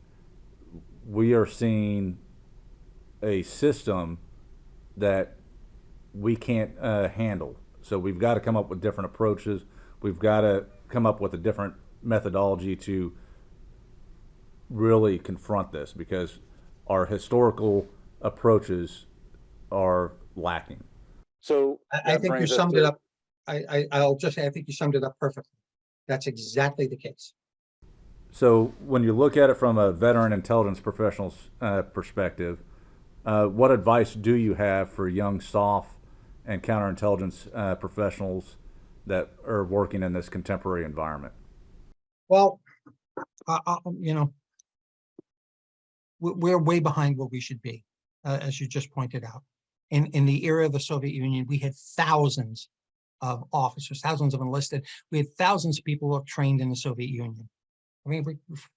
we are seeing a system that we can't handle. So we've got to come up with different approaches. We've got to come up with a different methodology to really confront this, because our historical approaches are lacking. So I think you summed it up. I'll just say, I think you summed it up perfectly. That's exactly the case. So when you look at it from a veteran intelligence professional's perspective, what advice do you have for young SOF and counterintelligence professionals that are working in this contemporary environment? Well, we're way behind where we should be, as you just pointed out. in the era of the Soviet Union, we had thousands of officers, thousands of enlisted. We had thousands of people who were trained in the Soviet Union. I mean,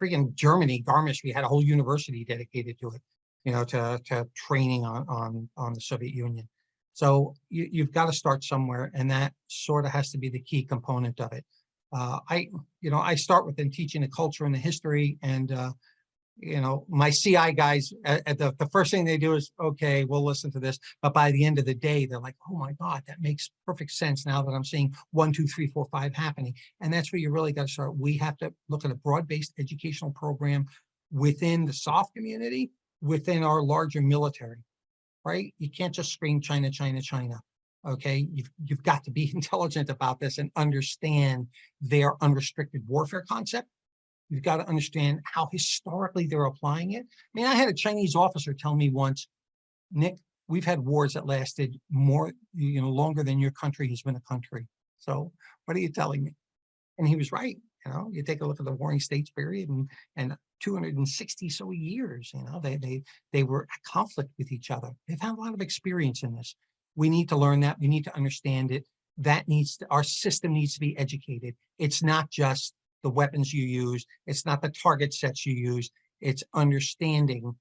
freaking Germany, Garmisch, we had a whole university dedicated to it, you know, to training on the Soviet Union. So you've got to start somewhere, and that sort of has to be the key component of it. I start with them teaching the culture and the history, and my CI guys, at the first thing they do is, okay, we'll listen to this. But by the end of the day, they're like, oh my God, that makes perfect sense now that I'm seeing 1, 2, 3, 4, 5 happening. And that's where you really got to start. We have to look at a broad-based educational program within the soft community, within our larger military, right? You can't just scream China, China, China. Okay, you've got to be intelligent about this and understand their unrestricted warfare concept. You've got to understand how historically they're applying it. I mean, I had a Chinese officer tell me once, Nick, we've had wars that lasted more, longer than your country has been a country. So what are you telling me? And he was right. You take a look at the Warring States period and 260 so years, they were at conflict with each other. They've had a lot of experience in this. We need to learn that. We need to understand it. Our system needs to be educated. It's not just the weapons you use. It's not the target sets you use. It's understanding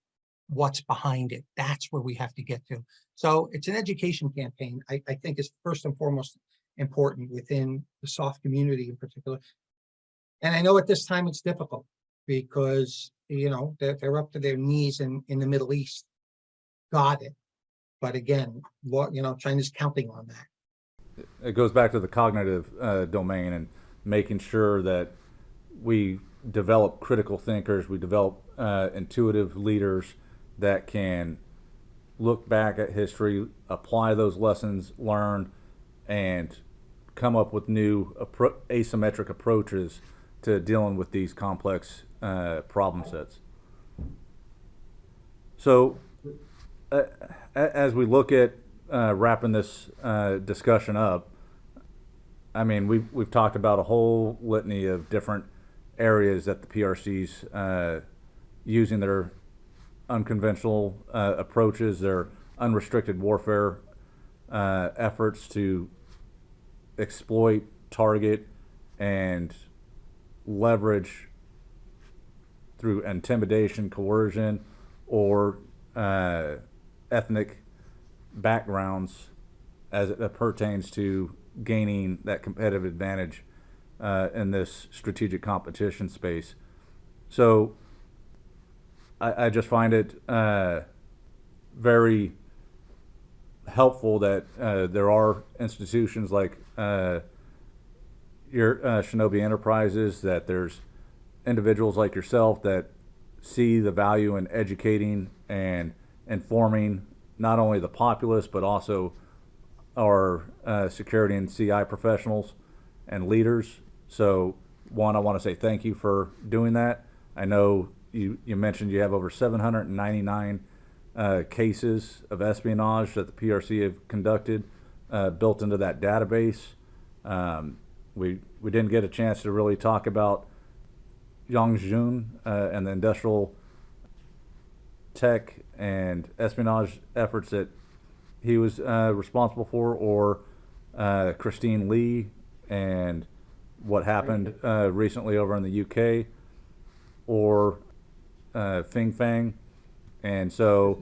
what's behind it. That's where we have to get to. So it's an education campaign, I think, is first and foremost important within the soft community in particular. And I know at this time it's difficult because, they're up to their knees in the Middle East. Got it. But again, China's counting on that. It goes back to the cognitive domain and making sure that we develop critical thinkers, we develop intuitive leaders that can look back at history, apply those lessons learned, and come up with new asymmetric approaches to dealing with these complex problem sets. So as we look at wrapping this discussion up, I mean, we've talked about a whole litany of different areas that the PRC's using their unconventional approaches, their unrestricted warfare efforts to exploit, target, and leverage through intimidation, coercion, or ethnic backgrounds as it pertains to gaining that competitive advantage in this strategic competition space. So I just find it very helpful that there are institutions like your Shinobi Enterprises, that there's individuals like yourself that see the value in educating and informing not only the populace but also our security and CI professionals and leaders. So one, I want to say thank you for doing that. I know you mentioned you have over 799 cases of espionage that the PRC have conducted built into that database. We didn't get a chance to really talk about Yang Jun and the industrial tech and espionage efforts that he was responsible for, or Christine Lee and what happened recently over in the UK, or Fing Fang. And so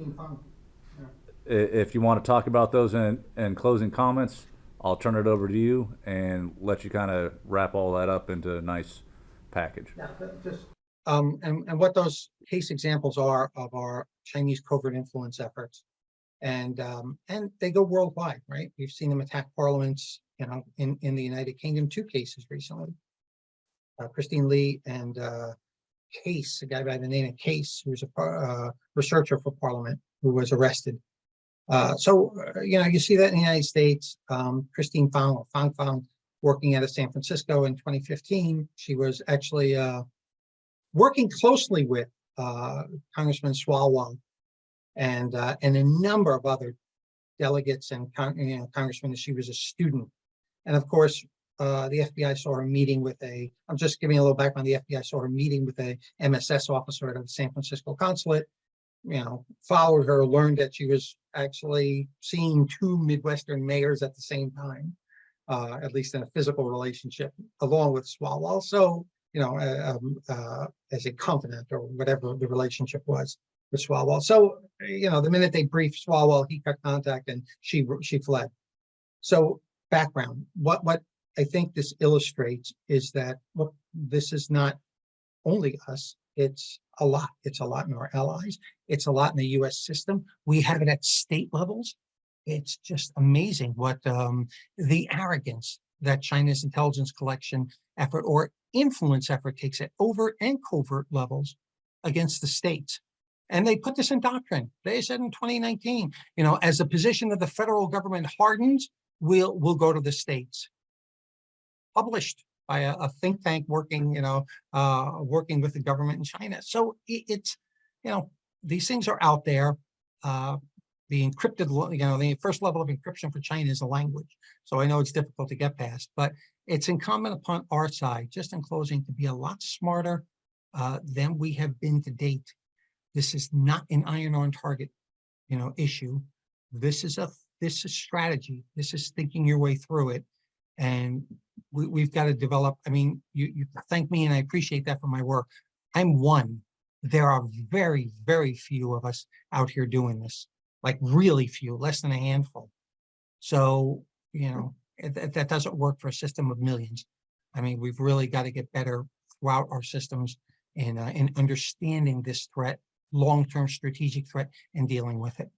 if you want to talk about those in closing comments, I'll turn it over to you and let you kind of wrap all that up into a nice package. Yeah, just and what those case examples are of our Chinese covert influence efforts, and they go worldwide, right? We've seen them attack parliaments, in the United Kingdom, 2 cases recently. Christine Lee and Case, a guy by the name of Case, who's a researcher for Parliament, who was arrested. You see that in the United States. Christine Fang working out of San Francisco in 2015. She was actually working closely with Congressman Swalwell and a number of other delegates and congressmen as she was a student. And of course, the FBI saw her meeting with I'm just giving a little background, the FBI saw her meeting with a MSS officer at the San Francisco consulate, followed her, learned that she was actually seeing two Midwestern mayors at the same time, at least in a physical relationship, along with Swalwell. So, as a confidant or whatever the relationship was with Swalwell. So, the minute they briefed Swalwell, he cut contact and she fled. So background, what I think this illustrates is that, look, this is not only us, it's a lot. It's a lot in our allies. It's a lot in the US system. We have it at state levels. It's just amazing what the arrogance that China's intelligence collection effort or influence effort takes at overt and covert levels against the states. And they put this in doctrine. They said in 2019, as the position of the federal government hardens, we'll go to the states. Published by a think tank working, working with the government in China. So it's, these things are out there. The encrypted, the first level of encryption for China is a language. So I know it's difficult to get past, but it's incumbent upon our side, just in closing, to be a lot smarter than we have been to date. This is not an iron on target, issue. This is strategy. This is thinking your way through it. And we've got to develop, you thank me and I appreciate that for my work. I'm one. There are very, very few of us out here doing this, like really few, less than a handful. So, that doesn't work for a system of millions. We've really got to get better throughout our systems in understanding this threat, long-term strategic threat, and dealing with it.